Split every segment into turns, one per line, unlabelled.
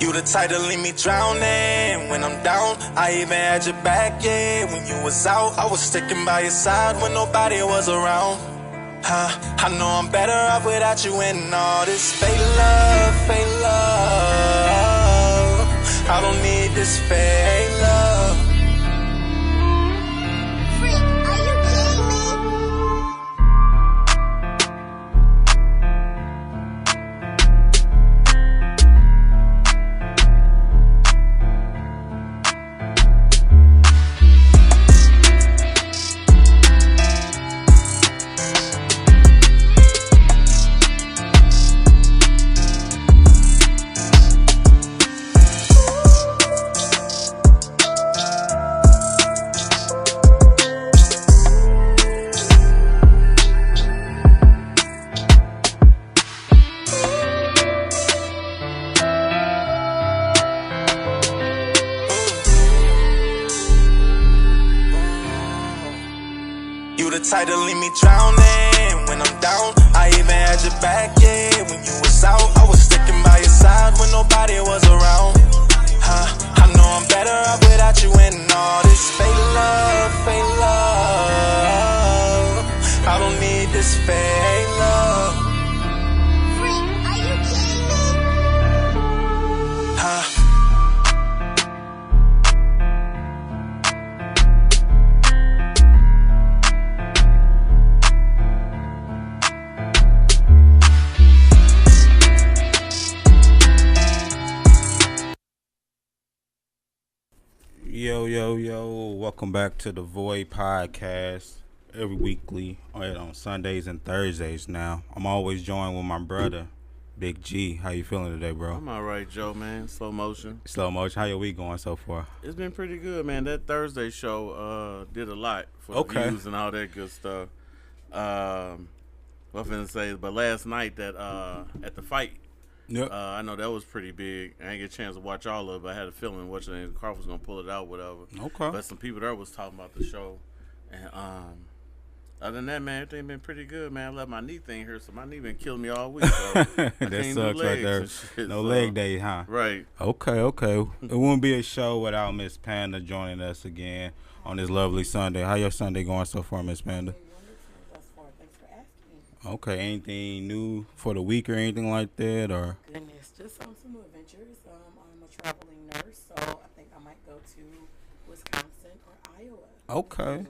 You the type to leave me drowning when I'm down. I even had your back, yeah, when you was out. I was sticking by your side when nobody was around. I know I'm better off without you and all this fake love, fake love. I don't need this fake love.
Freak, are you kidding me?
Type to leave me drowning when I'm down. I even had your back, yeah, when you was out. I was sticking by your side when nobody was around. I know I'm better off without you and all this fake love, fake love. I don't need this fake love.
Freak, are you kidding me?
Yo, welcome back to the Void Podcast, every weekly on Sundays and Thursdays now. I'm always joined with my brother, Big G. How you feeling today, bro?
I'm all right, Joe, man. Slow motion.
How your week going so far?
It's been pretty good, man. That Thursday show did a lot for the views and all that good stuff. What I'm finna say, but last night that at the fight,
Yep.
I know that was pretty big. I didn't get a chance to watch all of it, but I had a feeling Crawford was gonna pull it out, whatever.
Okay.
But some people there was talking about the show, and other than that, man, everything been pretty good, man. I left my knee thing here, so my knee been killing me all week. So
That sucks right there. No leg day, huh?
Right.
Okay. It wouldn't be a show without Miss Panda joining us again on this lovely Sunday. How your Sunday going so far, Miss Panda?
Thanks for asking.
Okay, anything new for the week or anything like that, or?
Goodness, just some new adventures. I'm a traveling nurse, so I think I might go to Wisconsin or Iowa.
Okay.
Pick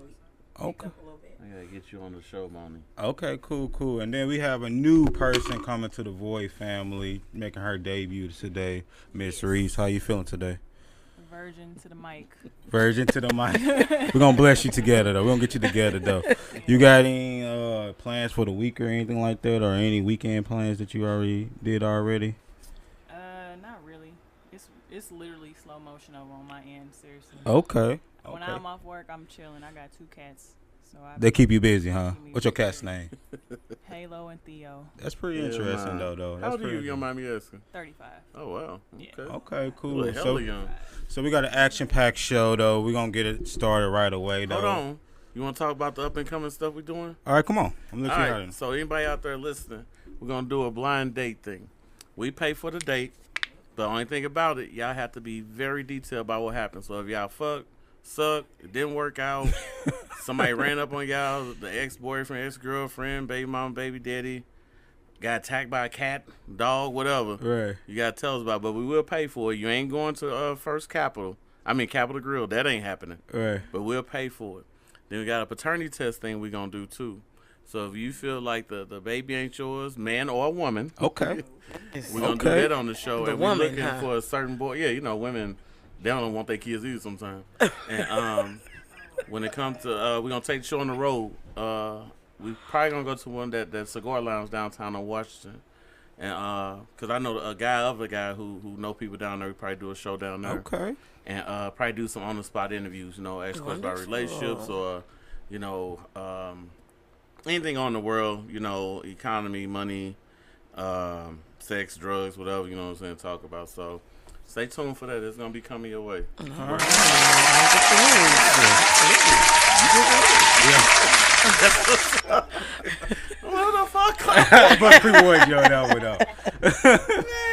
up a little bit.
I gotta get you on the show, Moni.
Okay, cool. And then we have a new person coming to the Void family, making her debut today, Miss Reese. How you feeling today?
Virgin to the mic.
Virgin to the mic. We're going to bless you together, though. We're going to get you together, though. You got any plans for the week or anything like that, or any weekend plans that you already did?
Not really. It's literally slow motion over on my end, seriously.
Okay.
When I'm off work, I'm chilling. I got 2 cats.
They keep you busy, huh? What's your cat's name?
Halo and Theo.
That's pretty interesting, though.
How old are you, young mind me asking?
35.
Oh, wow.
Yeah.
Okay, cool.
Hella young.
So we got an action-packed show, though. We're going to get it started right away, though.
Hold on. You want to talk about the up-and-coming stuff we're doing?
All right, come on. I'm looking at it.
So anybody out there listening, we're going to do a blind date thing. We pay for the date, but the only thing about it, y'all have to be very detailed about what happened. So if y'all suck, it didn't work out, somebody ran up on y'all, the ex-boyfriend, ex-girlfriend, baby mama, baby daddy, got attacked by a cat, dog, whatever.
Right.
You got to tell us about it, but we will pay for it. You ain't going to Capitol Grill. That ain't happening.
Right.
But we'll pay for it. Then we got a paternity test thing we're going to do, too. So if you feel like the baby ain't yours, man or woman.
Okay.
We're going to do that on the show.
The
and
woman,
we're looking for a certain boy. Yeah, women, they don't want their kids either sometimes. And when it comes to, we're going to take the show on the road. We probably going to go to one that cigar lounge downtown in Washington. And because I know a guy who know people down there, we probably do a show down there.
Okay.
And probably do some on-the-spot interviews, ask questions about relationships or, anything on the world, economy, money, sex, drugs, whatever, you know what I'm saying, talk about. So stay tuned for that. It's going to be coming your way.
All right.
What the fuck?
But pre-warned you on that one, though.
Man,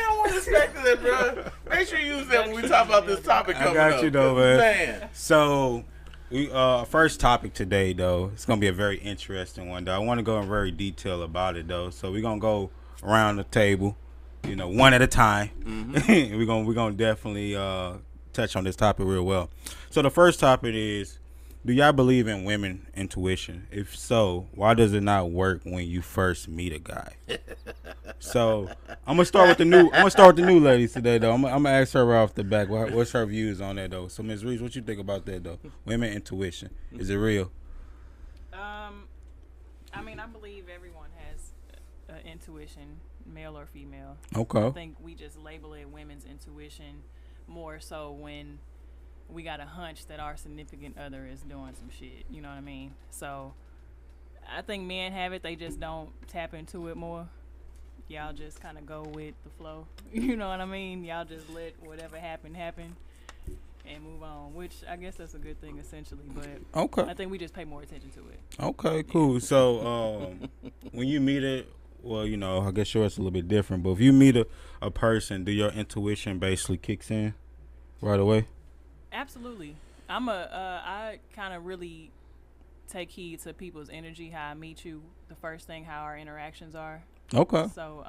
I wasn't expecting it, bro. Make sure you use that when we talk about this topic coming up.
I got you though, man. So, we first topic today though. It's gonna be a very interesting one though. I want to go in very detail about it though. So we're gonna go around the table, one at a time. Mm-hmm. we're gonna definitely touch on this topic real well. So the first topic is, do y'all believe in women intuition? If so, why does it not work when you first meet a guy? So I'm gonna start with the new ladies today though. I'm gonna ask her right off the back what's her views on that though. So Ms. Reese, what you think about that though? Women intuition, is it real?
I mean, I believe everyone has intuition, male or female.
Okay.
I think we just label it women's intuition more so when we got a hunch that our significant other is doing some shit. You know what I mean? So I think men have it. They just don't tap into it more. Y'all just kind of go with the flow. You know what I mean? Y'all just let whatever happen and move on, which I guess that's a good thing essentially. But
okay,
I think we just pay more attention to it.
Okay, cool. So when you meet it, well, I guess yours is a little bit different. But if you meet a person, do your intuition basically kicks in right away?
Absolutely. I kind of really take heed to people's energy, how I meet you, the first thing, how our interactions are.
Okay.
So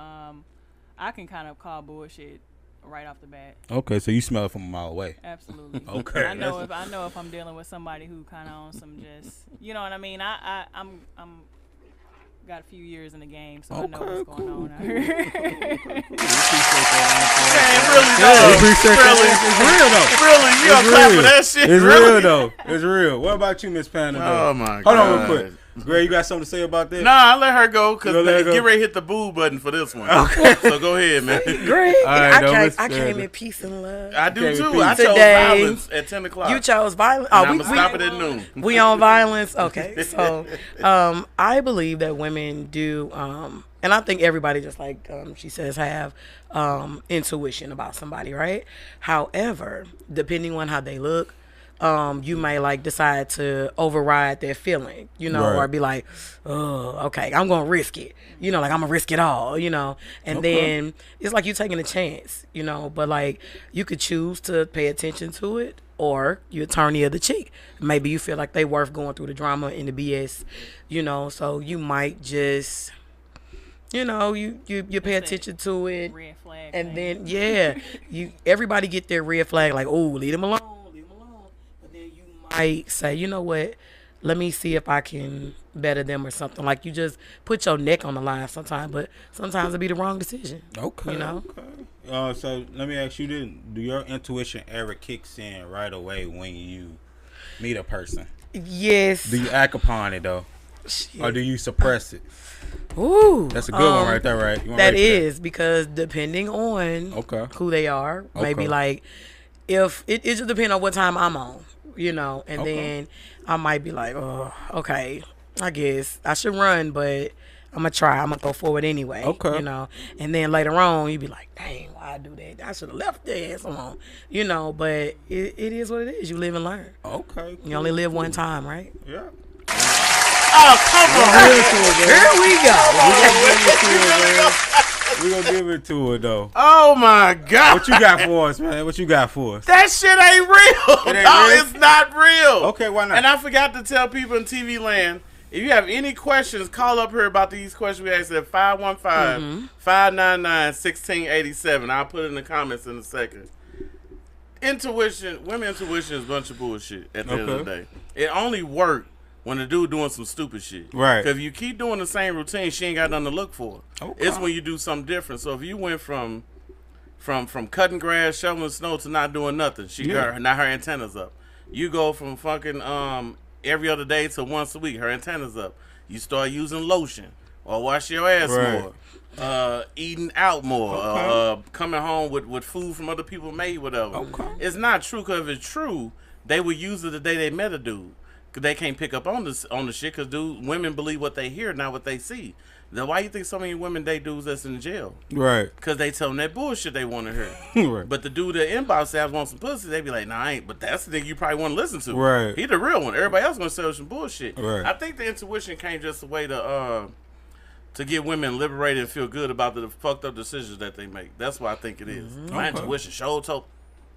I can kind of call bullshit right off the bat.
Okay, so you smell it from a mile away.
Absolutely.
Okay.
I know if I'm dealing with somebody who kind of on some just, you know what I mean. I'm got a few years in the game, so I know what's going on out here.
Really, you gonna clap for that shit?
It's real though. It's real. What about you, Miss Panda?
Oh my God.
Hold on real quick. Greg, you got something to say about that?
Nah, I let her go because get ready to hit the boo button for this one. Okay. So go ahead, man.
Greg,
right,
I came in peace and love.
I do too. I chose
Today,
violence at 10 o'clock.
You chose violence.
Oh, I'm going to stop it at noon.
We on violence? Okay. So I believe that women do, and I think everybody, just like she says, have intuition about somebody, right? However, depending on how they look, you may decide to override their feeling, right. Or be like, oh, okay, I'm gonna risk it, I'm gonna risk it all, and then it's like you taking a chance, but you could choose to pay attention to it, or you turn the other cheek. Maybe you feel like they worth going through the drama and the BS, so you might just, you pay attention to it,
red flag
and
thing.
Then everybody get their red flag, like, oh, leave them alone. I say, you know what, let me see if I can better them or something. Like, you just put your neck on the line sometimes, but sometimes it'll be the wrong decision.
Okay. Okay. So let me ask you this. Do your intuition ever kicks in right away when you meet a person?
Yes.
Do you act upon it, though? Shit. Or do you suppress it?
Ooh.
That's a good one right there, right?
That is, because depending on who they are, maybe if it just depends on what time I'm on. And then I might be like, oh, okay, I guess I should run, but I'm going to try. I'm going to go forward anyway. Okay. And then later on, you be like, dang, why I do that? I should have left their ass alone. But it is what it is. You live and learn.
Okay. Cool.
You only live one time, right?
Yeah.
Oh, come on.
Here we go.
We're going to give it to her, though.
Oh, my God.
What you got for us, man? What you got for us?
That shit ain't real. It's not real.
Okay, why not?
And I forgot to tell people in TV land, if you have any questions, call up here about these questions we asked at 515-599-1687. I'll put it in the comments in a second. Women intuition is a bunch of bullshit at the end of the day. It only worked when the dude doing some stupid shit. Right. Because if you keep doing the same routine, she ain't got nothing to look for. Okay. It's when you do something different. So if you went from cutting grass, shoveling snow to not doing nothing, now her antenna's up. You go from fucking every other day to once a week, her antenna's up. You start using lotion or wash your ass more. Eating out more, coming home with food from other people made, whatever. Okay. It's not true, because if it's true, they would use it the day they met a dude. Cause they can't pick up on the shit, because women believe what they hear, not what they see. Then why you think so many women date dudes that's in jail? Right. Because they tell them that bullshit they want to hear. Right. But the dude that inbox says wants some pussy, they be like, nah, I ain't. But that's the thing you probably want to listen to. Right. He the real one. Everybody else gonna sell some bullshit. Right. I think the intuition came just a way to to get women liberated and feel good about the fucked up decisions that they make. That's what I think it is. My intuition showed told.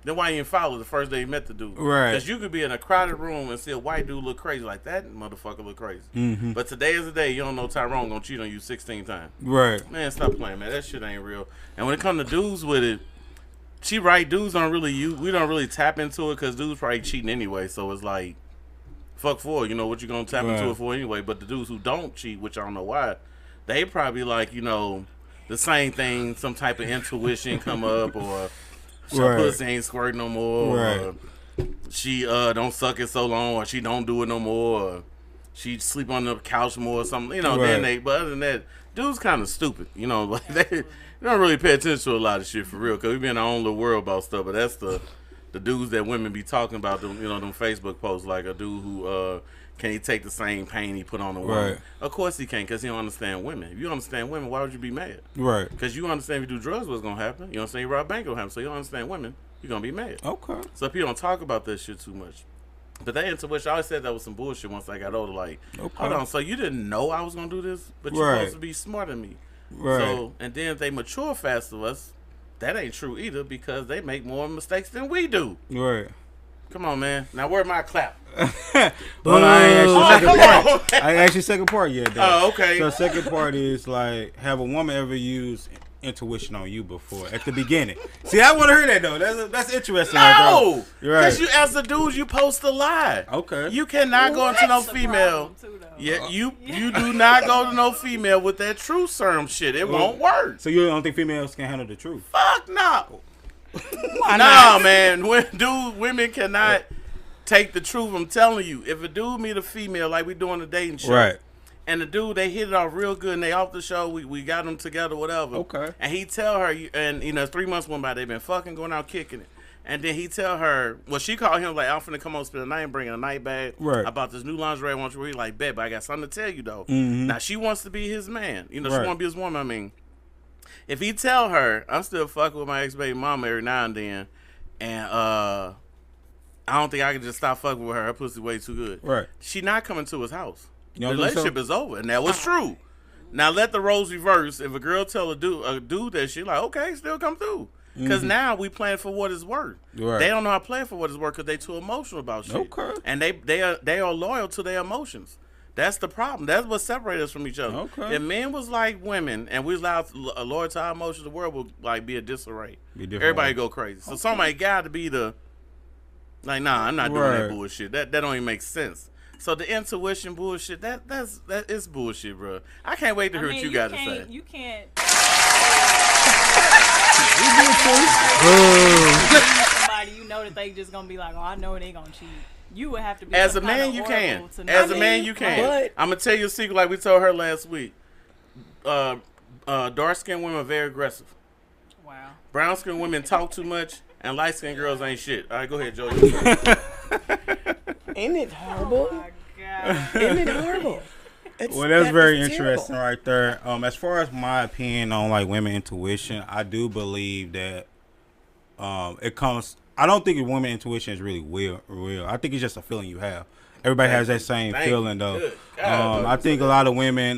Then why you didn't follow the first day you met the dude?
Right.
Because you could be in a crowded room and see a white dude look crazy. Like, that motherfucker look crazy. But today is the day you don't know Tyrone gonna cheat on you 16 times.
Right.
Man, stop playing, man. That shit ain't real. And when it comes to dudes with it, she right. Dudes don't really we don't really tap into it because dudes probably cheating anyway. So it's like, fuck for it. You know what you gonna tap into it for anyway. But the dudes who don't cheat, which I don't know why, they probably like, you know, the same thing, some type of intuition come up, or her pussy ain't squirting no more, or she don't suck it so long, or she don't do it no more, or she sleep on the couch more or something. You know, but other than that, dudes kind of stupid. You know, like they don't really pay attention to a lot of shit for real, because we be in our own little world about stuff. But that's the dudes that women be talking about, them, you know, them Facebook posts, like a dude who can he take the same pain he put on a woman?
Right.
Of course he can, because he don't understand women. If you understand women, why would you be mad?
Right.
Because you understand if you do drugs, what's going to happen. You understand you rob a bank, what's going to happen. So you don't understand women, you're going to be mad.
Okay.
So people don't talk about that shit too much. But that intuition, I always said that was some bullshit once I got older. Like, hold on, so you didn't know I was going to do this? But you're supposed to be smarter than me.
Right.
So, and then if they mature faster than us, that ain't true either, because they make more mistakes than we do.
Right.
Come on, man. Now, where my clap?
Well, I ain't asked you second part. I ain't asked you second part yet, though.
Oh, okay.
So second part is like, have a woman ever used intuition on you before at the beginning? See, I want to hear that though. That's interesting.
No,
Right.
because you, as a dude, you post to lie.
Okay.
You cannot go into no
That's the
female.
problem, too, though.
Yeah, you do not go to no female with that truth serum shit. It won't work.
So you don't think females can handle the truth?
Fuck no.
Why
No,
not?
man. Women cannot take the truth. I'm telling you. If a dude meet a female like we doing a dating show,
Right.
and the dude, they hit it off real good, and they off the show, we got them together, whatever.
Okay.
And he tell her, and you know, 3 months went by, they been fucking, going out kicking it. And then he tell her, well, she called him like, I'm finna come on spend the night and bring a night bag.
Right.
About this new lingerie I want you to read. Like, bet, but I got something to tell you though.
Mm-hmm.
Now she wants to be his man. You know,
Right.
she want to be his woman. I mean, if he tell her, I'm still fucking with my ex-baby mama every now and then, and I don't think I can just stop fucking with her. Her pussy way too good.
Right.
She not coming to his house.
You
The
don't think so?
relationship is over, and that was true. Now let the roles reverse. If a girl tell a dude that shit, like, okay, still come through. Because now we playing for what it's worth.
Right.
They don't know how to play for what it's worth because they too emotional about shit.
Okay.
And they are loyal to their emotions. That's the problem. That's what separates us from each other.
Okay.
If men was like women and we was loyal to our emotions, the world would like be a disarray.
Be different.
Everybody go crazy. So somebody got to be the like, nah, I'm not doing that
Right.
bullshit. That don't even make sense. So the intuition bullshit, that is bullshit, bro. I can't wait to hear what you got to say.
You can't. Somebody you know that they just gonna be like, oh, I know they gonna cheat. You would have to be
As a
some kind
man,
of
you
oracle
can.
to know.
As a man, you can.
but-
I'm gonna tell you a secret, like we told her last week. Dark skinned women are very aggressive.
Wow.
Brown skinned women talk too much, and light skinned girls ain't shit. All right, go ahead, Joe.
Ain't it horrible?
Oh my God.
Isn't it horrible?
Well, that's very
is
interesting
terrible.
right there. As far as my opinion on like women intuition, I do believe that it comes. I don't think women intuition is really real. I think it's just a feeling you have. Everybody has that same
Thank
feeling
you.
though.
Good God,
I think a lot of women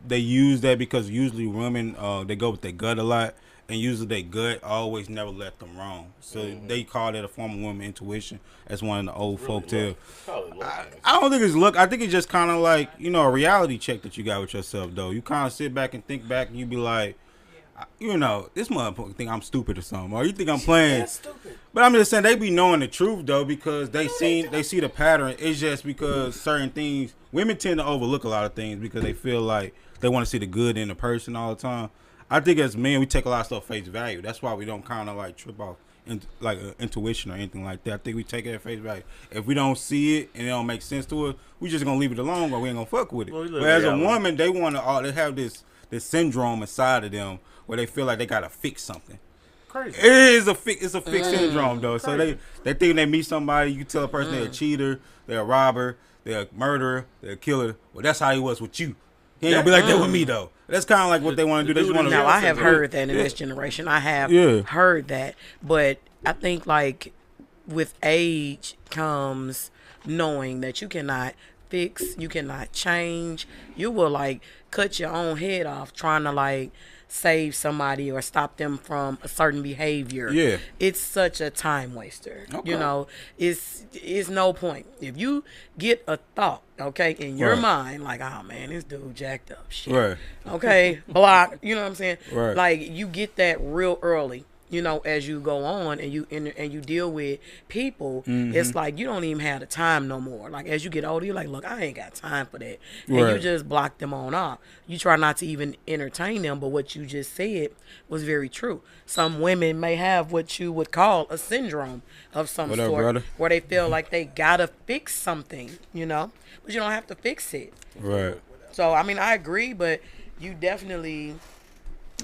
they use that because usually women they go with their gut a lot, and usually their gut always never let them wrong. So they call that a form of woman intuition. That's one of the old folk tales. I don't think it's luck. I think it's just kind of like, you know, a reality check that you got with yourself, though. You kind of sit back and think back, and you be like, you know, this motherfucker think I'm stupid or something, or you think I'm playing.
Stupid.
But I'm just saying they be knowing the truth though, because they see the pattern. It's just because certain things, women tend to overlook a lot of things because they feel like they want to see the good in the person all the time. I think as men, we take a lot of stuff face value. That's why we don't kind of like trip off like intuition or anything like that. I think we take it at face value. If we don't see it and it don't make sense to us, we just gonna leave it alone, or we ain't gonna fuck with it.
Well,
but as a woman, they want to. They have this syndrome inside of them where they feel like they gotta fix something.
Crazy.
It is a fix syndrome though. So they think they meet somebody, you tell a person they're a cheater, they're a robber, they're a murderer, they're a killer. Well, that's how he was with you. He ain't gonna be like that with me though. That's kind of like what they want to do. They just want to.
Now I have heard that in this generation. I have heard that, but I think like with age comes knowing that you cannot fix, you cannot change. You will like cut your own head off trying to like save somebody or stop them from a certain behavior.
Yeah.
It's such a time waster.
Okay.
You know, it's no point. If you get a thought, okay, in your
Right.
mind, like, oh man, this dude jacked up shit.
Right.
Okay, block, you know what I'm saying?
Right.
Like you get that real early. You know, as you go on and you deal with people,
Mm-hmm.
it's like you don't even have the time no more. Like as you get older, you're like, look, I ain't got time for that, and you
Right.
just block them on off. You try not to even entertain them, but what you just said was very true. Some women may have what you would call a syndrome of some
What up,
sort,
brother?
where they feel like they gotta fix something, you know, but you don't have to fix it.
Right.
So I mean, I agree, but you definitely,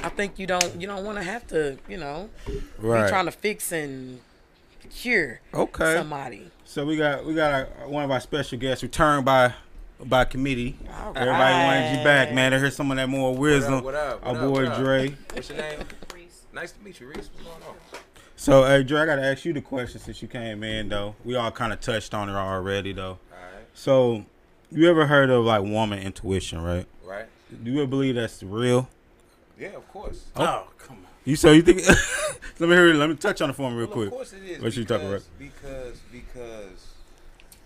I think you don't want to have to, you know,
Right.
be trying to fix and cure
Okay.
somebody.
So we got one of our special guests returned by committee.
All
Everybody wanted you back,
right.
man. To hear some of that more wisdom.
What up?
Our
What up?
boy
What up?
Dre.
What's your name?
Reese.
Nice to meet you, Reese. What's going on?
So, hey, Dre, I gotta ask you the question since you came in, though. We all kind of touched on it already, though.
All right.
So, you ever heard of like woman intuition, right?
Right.
Do you ever believe that's real?
Yeah, of course.
Oh, come on.
You think? Let me hear it. Let me touch on it for me real
Well,
quick.
of course it is.
What you talking about?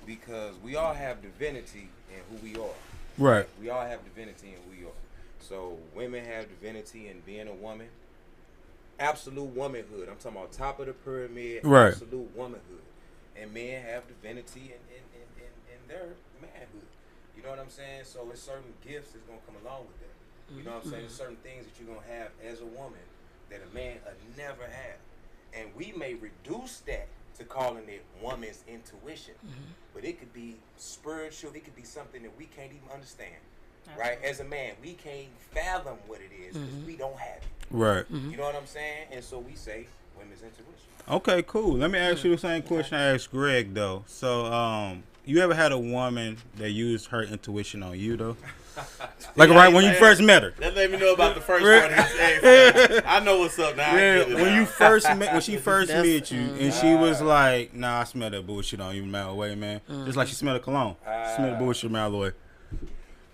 Because we all have divinity in who we are.
Right.
We all have divinity in who we are. So women have divinity in being a woman. Absolute womanhood. I'm talking about top of the pyramid.
Right.
Absolute womanhood. And men have divinity in their manhood. You know what I'm saying? So it's certain gifts that's gonna come along with that. You know what I'm saying? There's certain things that you're gonna have as a woman that a man would never have. And we may reduce that to calling it woman's intuition. But it could be spiritual, it could be something that we can't even understand. Right? As a man, we can't fathom what it is because we don't have it.
Right.
You know what I'm saying? And so we say women's intuition.
Okay, cool. Let me ask you the same question I asked Greg, though. So, you ever had a woman that used her intuition on you, though? Like right when you first met her.
That let me know about the first one. Hey, I know what's up now. I
Yeah,
get it
when
now.
you first met, when she first
That's-
met you, and she was like, "Nah, I smell that bullshit on you, man. Wait, man." Just like she smelled a cologne. Smell the bullshit, man, Lloyd.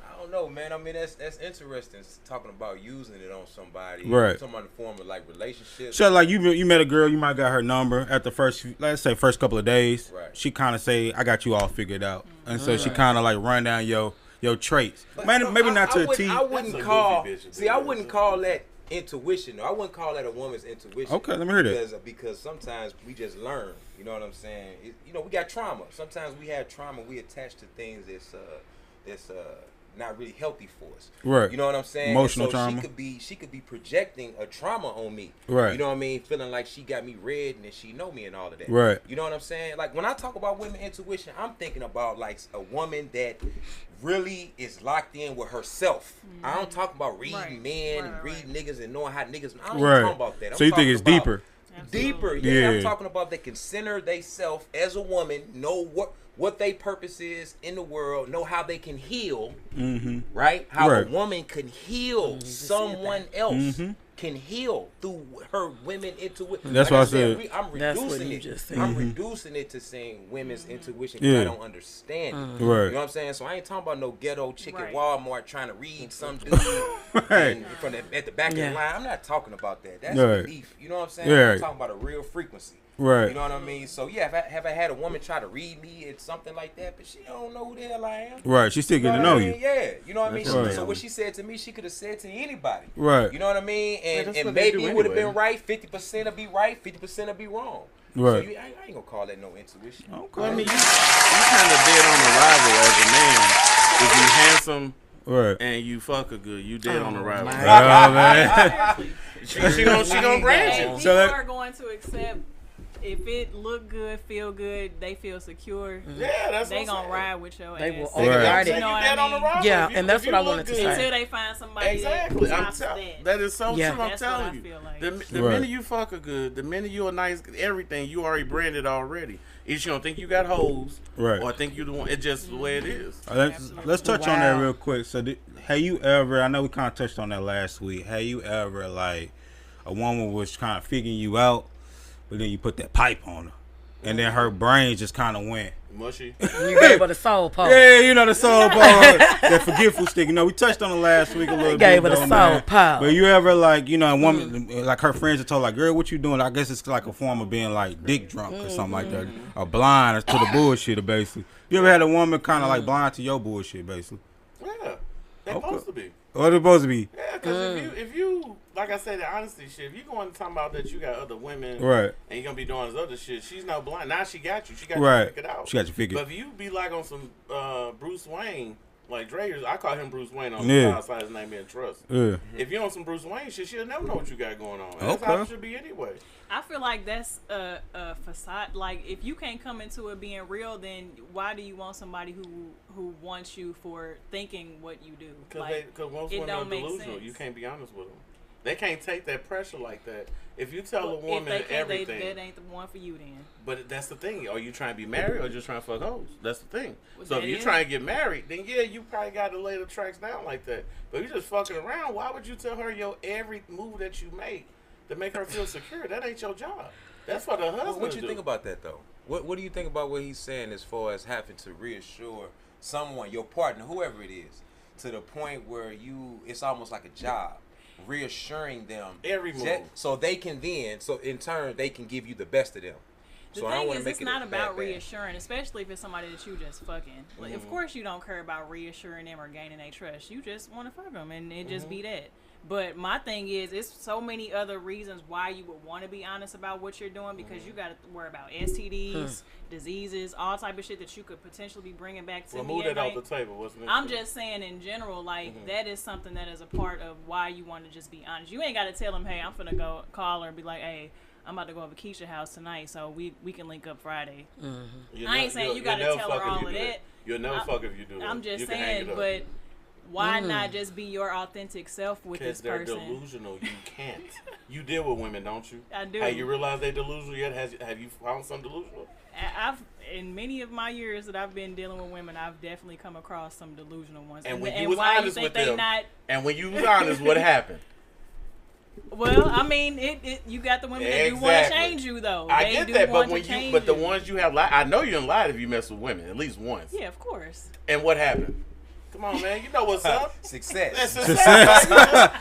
I don't know, man. I mean, that's interesting. Talking about using it on somebody.
Right.
Talking about the form of like relationships.
So like you met a girl, you might got her number at the first, let's say first couple of days.
Right.
She kind of say, "I got you all figured out," and so she kind of like run down your traits. Man, maybe not to a T.
I wouldn't
That's a
call.
goofy bitch,
See, I wouldn't call that intuition. I wouldn't call that a woman's intuition.
Okay, let me hear that.
Because sometimes we just learn. You know what I'm saying? We got trauma. Sometimes we have trauma. We attach to things that's not really healthy for us.
Right.
You know what I'm saying?
Emotional
And so
trauma.
She could be projecting a trauma on me.
Right.
You know what I mean? Feeling like she got me red and that she know me and all of that.
Right.
You know what I'm saying? Like when I talk about women intuition, I'm thinking about like a woman that really is locked in with herself. I don't talk about reading
Right.
men and
Right,
reading
right.
niggas and knowing how niggas. I don't
Right.
even talk about that. I'm
So you think
talking
it's
about
deeper?
Deeper,
Absolutely.
yeah.
Yeah.
I'm talking about they can center themselves as a woman, know what their purpose is in the world, know how they can heal, right? How
Right.
a woman can heal someone else, can heal through her women intuition.
That's what I said.
I'm
That's what
reducing
you
it.
just said.
I'm reducing it to saying women's intuition because
Yeah.
I don't understand it.
Right.
You know what I'm saying? So I ain't talking about no ghetto chick at
Right.
Walmart trying to read some dude
Right.
at the back of
Yeah.
the line. I'm not talking about that. That's
Right.
belief. You know what I'm saying?
Yeah.
I'm talking about a real frequency.
Right.
You know what I mean? So yeah, have I had a woman try to read me at something like that, but she don't know who the hell I am.
Right. She still
You know
getting to
what
know
I mean?
you.
Yeah. You know what I mean?
That's right.
So what she said to me, she could have said to anybody.
Right.
You know what I mean? And,
that's
and
what they
maybe
do
it would have
anyway.
been right. 50% will be right. 50% will be wrong.
Right.
So I ain't gonna call that no intuition.
Okay.
Well, I mean, you kind of dead on arrival as a man. If you handsome
Right.
and you fuck her good, you dead on arrival.
my
Oh man.
She gonna branch
Hey,
it.
people
So that-
are going to accept if it look good, feel good, they feel secure.
Yeah, that's
They
what I'm
gonna
saying.
ride with your
They
ass.
will
Right.
override
You
it.
know
You
what
dead
I
on
mean?
arrival.
Yeah,
If you-
and that's
if you
what I
look
wanted to
good.
say.
Until they find somebody
Exactly.
that
I'm
tops
telling.
that.
That is so
Yeah.
true. I'm
That's what I
telling you.
feel like.
The
Right.
minute you fuck her good, the minute you a nice everything, you already branded already. Either she don't think you got hoes,
Right.
or think you the one. It's just the way it is.
Let's touch on that
Wow.
real quick. So, have you ever? I know we kind of touched on that last week. Have you ever like a woman was kind of figuring you out, but then you put that pipe on her, and then her brain just kind of went.
Mushy.
You gave her the soul pole.
Yeah, you know the soul ball, that forgetful stick. You know, we touched on it last week a little bit.
Gave her the
though,
soul
man.
power.
But you ever like, you know, a woman like her friends are told like, girl, what you doing? I guess it's like a form of being like dick drunk or something like that, or blind to the bullshit, basically. You ever had a woman kind of like blind to your bullshit, basically?
Yeah, they supposed to be.
What it supposed to be?
Yeah, because if you, like I said, the honesty shit, if you going to talk about that you got other women,
Right.
and you're going to be doing this other shit, she's not blind. Now she got you. She got
Right.
you figured out.
She got you figured.
But if you be like on some Bruce Wayne, like Dre's, I call him Bruce Wayne on
Yeah.
the outside his name being Trust.
Yeah.
If you on some Bruce Wayne shit, she'll never know what you got going on. And that's how it should be anyway.
I feel like that's a facade. Like, if you can't come into it being real, then why do you want somebody who wants you for thinking what you do?
Because most women are delusional. You can't be honest with them. They can't take that pressure like that. If you tell a woman
if they can't,
everything,
that ain't the one for you then.
But that's the thing. Are you trying to be married or just trying to fuck hoes? That's the thing.
Well,
So if
that
you're
is.
trying to get married, then yeah, you probably got to lay the tracks down like that. But if you're just fucking around, why would you tell her your every move that you make to make her feel secure? That ain't your job. That's for the husband.
What
to
you
do.
think about that though? What do you think about what he's saying as far as having to reassure someone, your partner, whoever it is, to the point where it's almost like a job, reassuring them
Every move.
so they can then, so in turn they can give you the best of them.
The
So I don't
thing
want
is,
to make
it's
it
not
a
about
bad bad.
reassuring, especially if it's somebody that you just fucking. Like, of course, you don't care about reassuring them or gaining their trust. You just want to fuck them, and it just be that. But my thing is, it's so many other reasons why you would want to be honest about what you're doing, because you got to worry about STDs, diseases, all type of shit that you could potentially be bringing back to
Well,
me
move
at
that off
night.
the table. What's next?
I'm just saying in general, like, that is something that is a part of why you want to just be honest. You ain't got to tell them, hey, I'm finna go call her and be like, hey, I'm about to go over to Keisha's house tonight, so we can link up Friday. I ain't saying you got to tell her all of that.
You'll never fuck if you do that.
I'm just
You can hang
saying,
it up.
but why not just be your authentic self with
Because
this
they're
person?
delusional. You can't. You deal with women, don't you?
I do.
Have you realized they delusional yet? Have you found some delusional?
I've in many of my years that I've been dealing with women, I've definitely come across some delusional ones.
And when
and
you was
why
honest
you think
with
they
them,
not?
and when you was honest, what happened?
Well, I mean, you got the women that do want to
Exactly.
change you though.
I
They
get
do
that,
want
but when
to change
the ones you have lied, I know you done lied if you mess with women at least once.
yeah, of course.
And what happened? Come on, man, you know what's up. That's
Success.
success.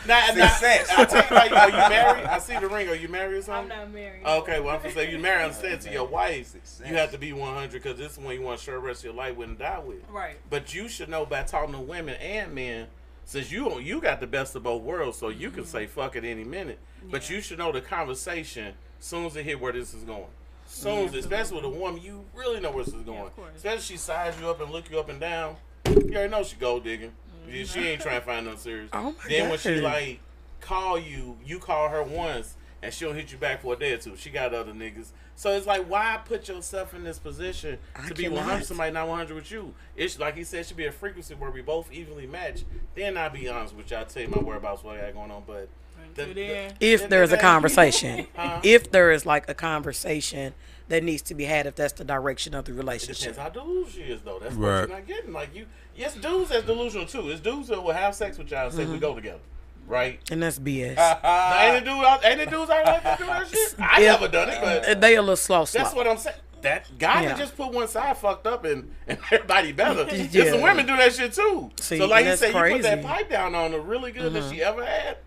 now,
Success.
I'll tell you, are you married? I see the ring. Are you married or
I'm
something?
not married.
Okay, well, I'm gonna say you married. I'm saying to your wife,
Success.
you have to be 100 because this is one you want to share the rest of your life with and die with.
Right.
But you should know by talking to women and men, since you got the best of both worlds, so you can say fuck at any minute. But
Yeah.
you should know the conversation soon as they hit where this is going. Soon as, especially with a woman, you really know where this is going.
of course.
Especially she size you up and look you up and down. You already know she gold digging. She ain't trying to find nothing serious.
Oh my
Then when she
God.
like call you, you call her once and she don't hit you back for a day or two. She got other niggas. So it's like, why put yourself in this position
I
to be
cannot.
100 somebody not 100 with you? It's like he said, it should be a frequency where we both evenly match. Then I'll be honest with you. I'll tell you my whereabouts, what I got going on. But
Until then.
If there's a conversation,
Huh?
if there is like a conversation that needs to be had, if that's the direction of the
It
relationship.
depends how delusional she is, though. That's
Right.
what you're not getting. Like yes, dudes that's delusional too. It's dudes that will have sex with y'all and say we go together, right?
And that's BS.
Now, ain't it dudes out there that do that shit? I
Yeah.
never done it, but
They a little slow.
that's what I'm saying. That guy
Yeah.
that just put one side fucked up and everybody better.
Yeah.
There's some women do that shit too.
See,
so like you
that's
said, you put that
crazy.
pipe down on her really good that she ever had.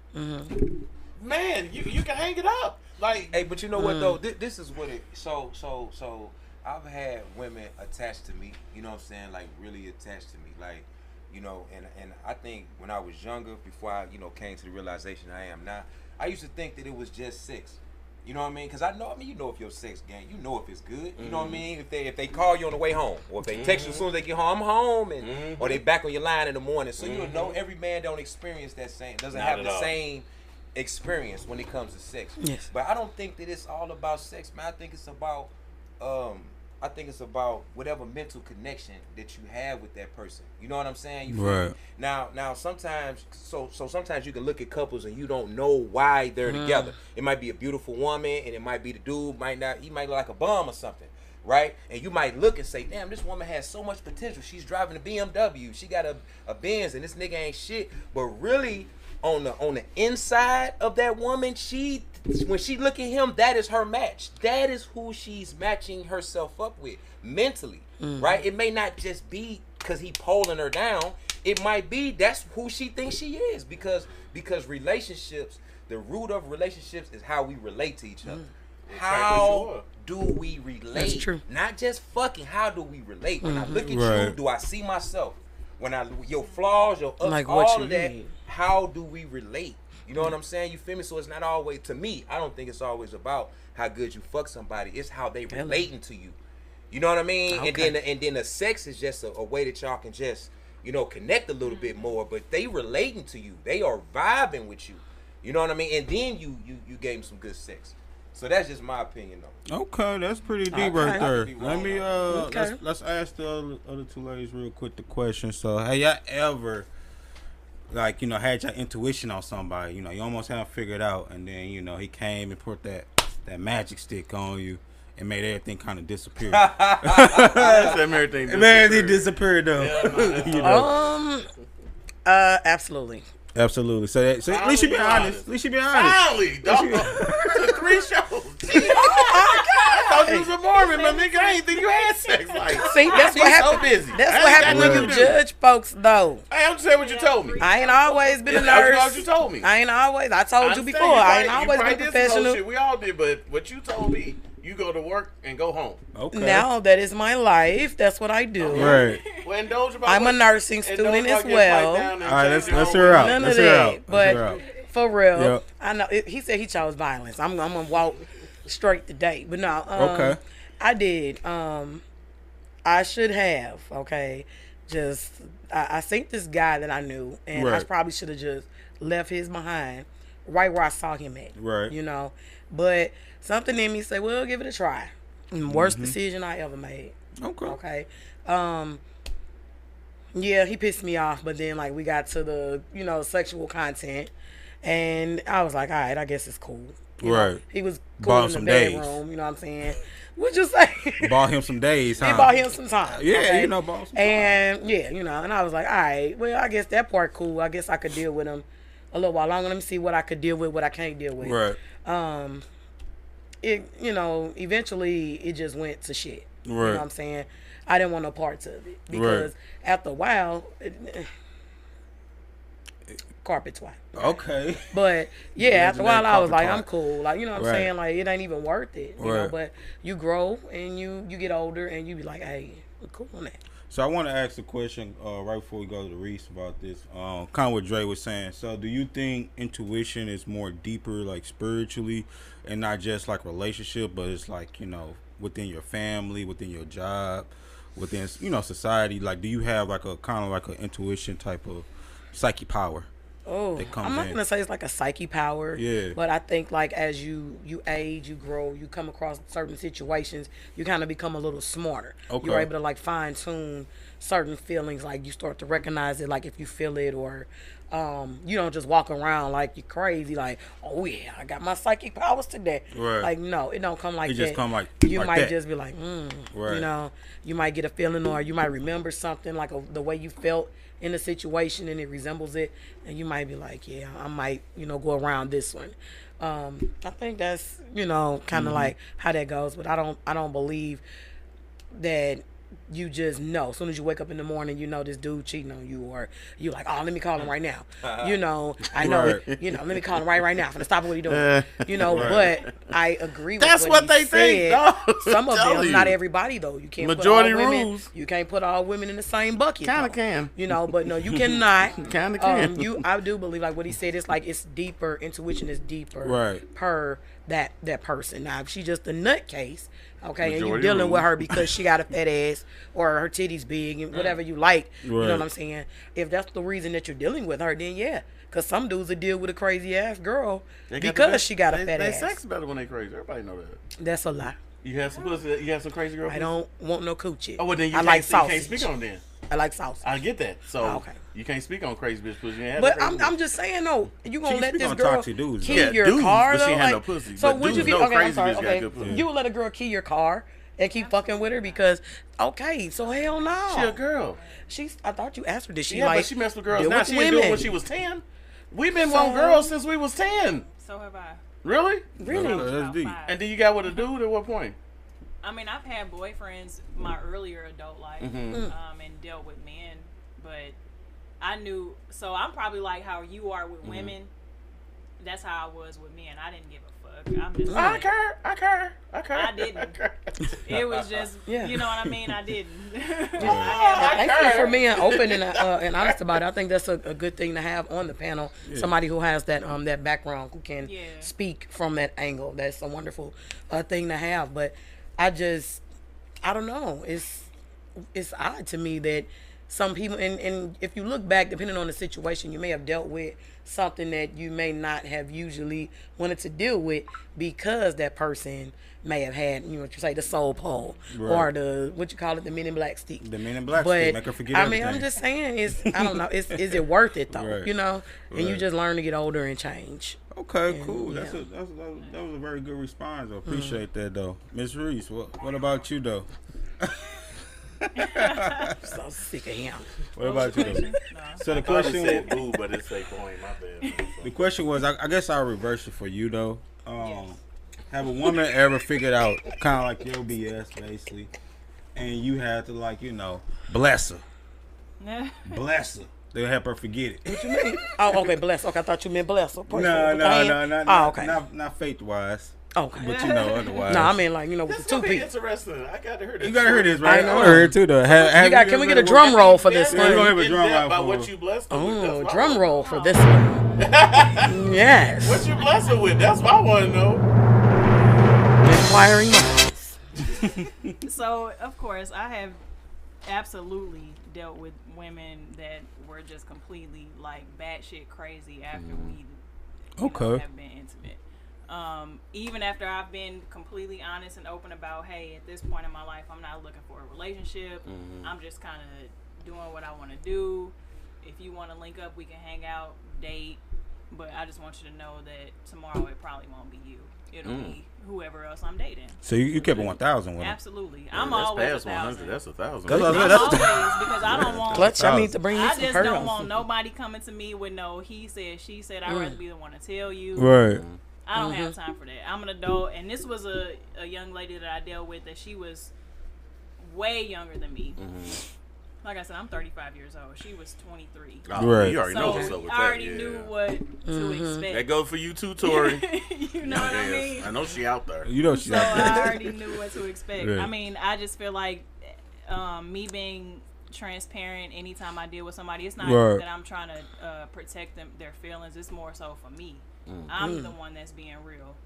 Man, you can hang it up. Like
Hey, but you know what though? This is what it. So I've had women attached to me. You know what I'm saying? Like really attached to me. Like, you know, and I think when I was younger, before I came to the realization I am now, I used to think that it was just sex. You know what I mean? Because you know if your sex game, you know if it's good. You know what I mean? If they call you on the way home, or if they text you as soon as they get home, I'm home, and or they back on your line in the morning. So you'll know every man don't experience that same, doesn't
Not
have
at
the
all.
same experience when it comes to sex.
Yes.
But I don't think that it's all about sex, man. I think it's about whatever mental connection that you have with that person. You know what I'm saying? You feel
Right.
me? Now sometimes sometimes you can look at couples and you don't know why they're together. It might be a beautiful woman and it might be the dude he might look like a bum or something. Right? And you might look and say, damn, this woman has so much potential. She's driving a BMW. She got a Benz and this nigga ain't shit. But really on the inside of that woman, she when she look at him, that is her match. That is who she's matching herself up with mentally, right? It may not just be because he pulling her down. It might be that's who she thinks she is because relationships, the root of relationships is how we relate to each other. How do we relate?
That's true.
Not just fucking. How do we relate? When I look at you,
Right.
do I see myself? When your flaws, your ups,
Like what
all
you
of that.
need.
How do we relate? You know what I'm saying? You feel me? So it's not always, to me, I don't think it's always about how good you fuck somebody. It's how they relating to you. You know what I mean?
Okay.
And then the sex is just a way that y'all can just, connect a little bit more. But they relating to you. They are vibing with you. You know what I mean? And then you gave them some good sex. So that's just my opinion, though.
Okay, that's pretty deep
Okay.
right there.
I could be
Let
wrong
me
Okay.
let's ask the other two ladies real quick the question. So, have y'all ever had your intuition on somebody? You almost had him figured out, and then he came and put that magic stick on you and made everything kind of disappear.
Everything
Man, it disappeared though.
Absolutely.
Absolutely. So at least you be honest. At least you be honest.
Finally, dog. Took 3 shows. I thought you was a Mormon, but nigga, I ain't think you had sex. Like,
See, that's what
he's so
happened.
busy.
That's
I
what
ain't
happened
got
when you
nothing to do.
judge folks, though.
Hey, I'm just saying what you told me.
I ain't always been a
That's
nurse.
what you told me.
I told you
understand,
before. I ain't
probably-
always
you
been
probably did some whole
professional.
shit. We all did, but what you told me, you go to work and go home.
Okay.
Now that is my life. That's what I do.
Right.
Well, indulge about
I'm a
what-
nursing
indulge
student
about
as
getting
well.
piped down and
All right,
changing
let's
your
hear
whole-
out.
None
Let's
of
hear
that.
out. Let's
But
hear out.
for real,
Yep.
I know he said he chose violence. I'm gonna walk straight to date. But no,
Okay.
I did. I should have. Okay, just I seen this guy that I knew, and I
Right.
probably should have just left his behind right where I saw him at.
Right.
But something in me said, "Well, give it a try." Worst decision I ever made.
Okay.
Okay. Yeah, he pissed me off, but then we got to the sexual content, and I was like, all right, I guess it's cool. You know?
Right.
He was
Bought
cool
him
in the
some days.
bedroom. You know what I'm saying? What you say?
Bought him some days, huh?
He bought him some time.
Yeah,
okay?
bought some time.
And yeah, and I was like, all right, well, I guess that part cool. I guess I could deal with him a little while longer. Let me see what I could deal with, what I can't deal with.
Right.
It eventually it just went to shit. You know
Right.
what I'm saying? I didn't want no parts of it because after a while, carpet twat.
Okay.
But yeah, after a while, I was
carpet
like,
twat.
I'm cool. You know what I'm
Right.
saying? It ain't even worth it. You know,
Right.
but you grow and you get older and you be like, hey, we're cool on that.
So I want to ask a question right before we go to Reese about this. Kind of what Dre was saying. So do you think intuition is more deeper, spiritually, and not just relationship, but it's within your family, within your job, within society? Do you have a kind of an intuition type of psyche power?
Oh,
that comes
I'm not
in?
gonna say it's like a psyche power.
Yeah.
But I think as you age, you grow, you come across certain situations, you kind of become a little smarter.
Okay.
You're able to fine tune certain feelings. You start to recognize it, if you feel it, or you don't just walk around like you're crazy. Oh yeah, I got my psychic powers today.
Right.
No, it don't come like
It
that.
just come
you
like
might
that.
just be
Right.
you might get a feeling, or you might remember something the way you felt in a situation and it resembles it, and you might be like, yeah, I might go around this one. I think that's kind of how that goes, but I don't believe that you just know. As soon as you wake up in the morning, this dude cheating on you, or you like, oh, let me call him right now. I know,
Right.
let me call him right now. I'm gonna stop what he doing. But I agree with
That's what
he
they think,
said.
dog.
Some of
I'm
them,
telling
not
you.
everybody though. You can't
Majority
put all women,
rules.
You can't put all women in the same bucket.
Kinda
though.
can.
But no, you cannot.
Kinda can.
I do believe what he said. It's it's deeper. Intuition is deeper.
Right.
Per that person. Now, if she just a nutcase, okay, and you
Majority
dealing with
rules.
her because she got a fat ass or her titties big and whatever you like, you know
Right.
what I'm saying? If that's the reason that you're dealing with her, then yeah. Because some dudes will deal with a crazy ass girl
They got the
because
best-
she got a fat
they
ass.
sex better when they crazy. Everybody know that.
That's a lie.
You have some pussy. You have some crazy girl.
I
pussy?
don't want no coochie.
Oh, well then you
I
can't,
like
you can't
sausage.
speak on then.
I like sausage.
I get that. So
Okay.
you can't speak on crazy bitch pussy. You ain't had
But
no crazy
I'm
bitch.
just saying though, you gonna
can
let
speak
this
on
girl
toxic dudes,
key
though.
Yeah,
your
dudes,
car
but she
though?
ain't had no pussy.
So
But
would you
dudes
get
know
okay? I'm
crazy
sorry.
bitch got
Okay,
good pussy.
you would let a girl key your car and keep fucking with her because so hell no.
She a girl.
I thought you asked her. Did she
Yeah,
like?
but she messed with girls.
deal
Now
with
she didn't do it
women?
when she was 10. We've been
So-
on girls since we was 10.
So have I.
Really?
Really?
That's deep.
And then you got with a dude at what point?
I mean, I've had boyfriends my earlier adult life, and dealt with men, but I knew. So I'm probably like how you are with women. That's how I was with men. I didn't give a fuck. I'm just.
I care.
I didn't. It was just,
Yeah.
you know what I mean? I didn't.
Thank you for being open and honest about it. I think that's a good thing to have on the panel. Somebody who has that that background, who can speak from that angle. That's a wonderful thing to have. But I don't know. It's odd to me that some people, and if you look back, depending on the situation, you may have dealt with something that you may not have usually wanted to deal with because that person may have had, what you say, the soul pole, or the, what you call it, the Men in Black stick.
The Men in Black
But
stick, make her forget
I
everything.
mean, I'm just saying, I don't know, is it worth it though?
Right.
And you just learn to get older and change.
Okay, cool. That was a very good response. I appreciate that though. Miss Reese, what about you though?
So sick of him.
What about you though? So the question,
said boo, but it's a coin. My bad.
the question was, I guess I'll reverse it for you though. Have a woman ever figured out kind of like your BS basically, and you had to bless her, bless her. They'll help her forget it.
What you mean? Oh, okay, bless. Okay, I thought you meant bless.
No,
okay.
not faith wise.
Okay.
But otherwise.
No, I mean with the two
Be
people.
interesting. I got to hear this.
You gotta hear this, right?
I know.
I wanna hear it too though.
Can we get a drum roll for this
Yeah, we're gonna
one?
have a drum roll
about
for
what
it.
you blessed her with.
Oh,
That's
drum
what
roll for this one. Yes.
What you blessed her with? That's what I want to know.
Inquiring minds.
So, of course, I have absolutely dealt with women that were just completely like batshit crazy after we have been intimate. Even after I've been completely honest and open about, hey, at this point in my life, I'm not looking for a relationship. I'm just kind of doing what I want to do. If you want to link up, we can hang out, date. But I just want you to know that tomorrow it probably won't be you. It'll be whoever else I'm dating.
So you kept it 1,000 with him.
Absolutely. I'm always
past
1,000.
100. That's 1,000.
I'm always, because I don't want.
Clutch, I need to bring me
I
some
just
pearls.
don't want nobody coming to me with no he said, she said. I'd rather be the one to tell you.
Right.
I don't have time for that. I'm an adult, and this was a young lady that I dealt with that she was way younger than me. Like I said, I'm 35 years old. She was 23.
Oh,
Right.
You already know what's
So
up with
I
that.
already knew what to expect.
That goes for you too, Tori.
You know what I mean?
I know she out there.
You know she's
So
out there.
I already knew what to expect.
Right.
I mean, I just feel like me being transparent anytime I deal with somebody, it's not
Right.
that I'm trying to protect their feelings. It's more so for me. I'm the one that's being real.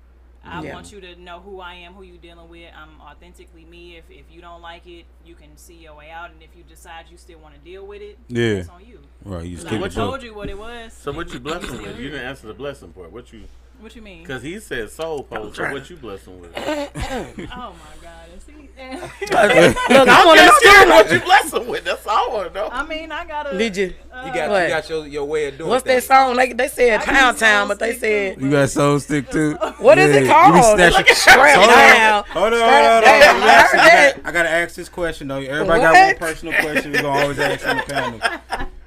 I want you to know who I am, who you dealing with. I'm authentically me. If you don't like it, you can see your way out. And if you decide you still want to deal with it,
Yeah.
that's on you.
Right. You just
'Cause
keep
I
it
told
book.
you what it was.
So what you blessed him with? You didn't answer the blessing part. What you?
What you mean?
Because he said soul pole. So what you blessed him with?
Oh my God. See?
Look, I want to know.
What you blessed him with? That's all I want to know.
I mean, I gotta.
Did you?
You got your way of doing
What's that
things.
song? They said
I
Pound
use
Town,
soul
but they
stick,
said
You got soul stick too.
what is it called?
You be snatching.
Strap down.
Hold on.
down. I heard that.
I gotta ask this question though. Everybody got
What?
one personal question. We're gonna always ask on the panel.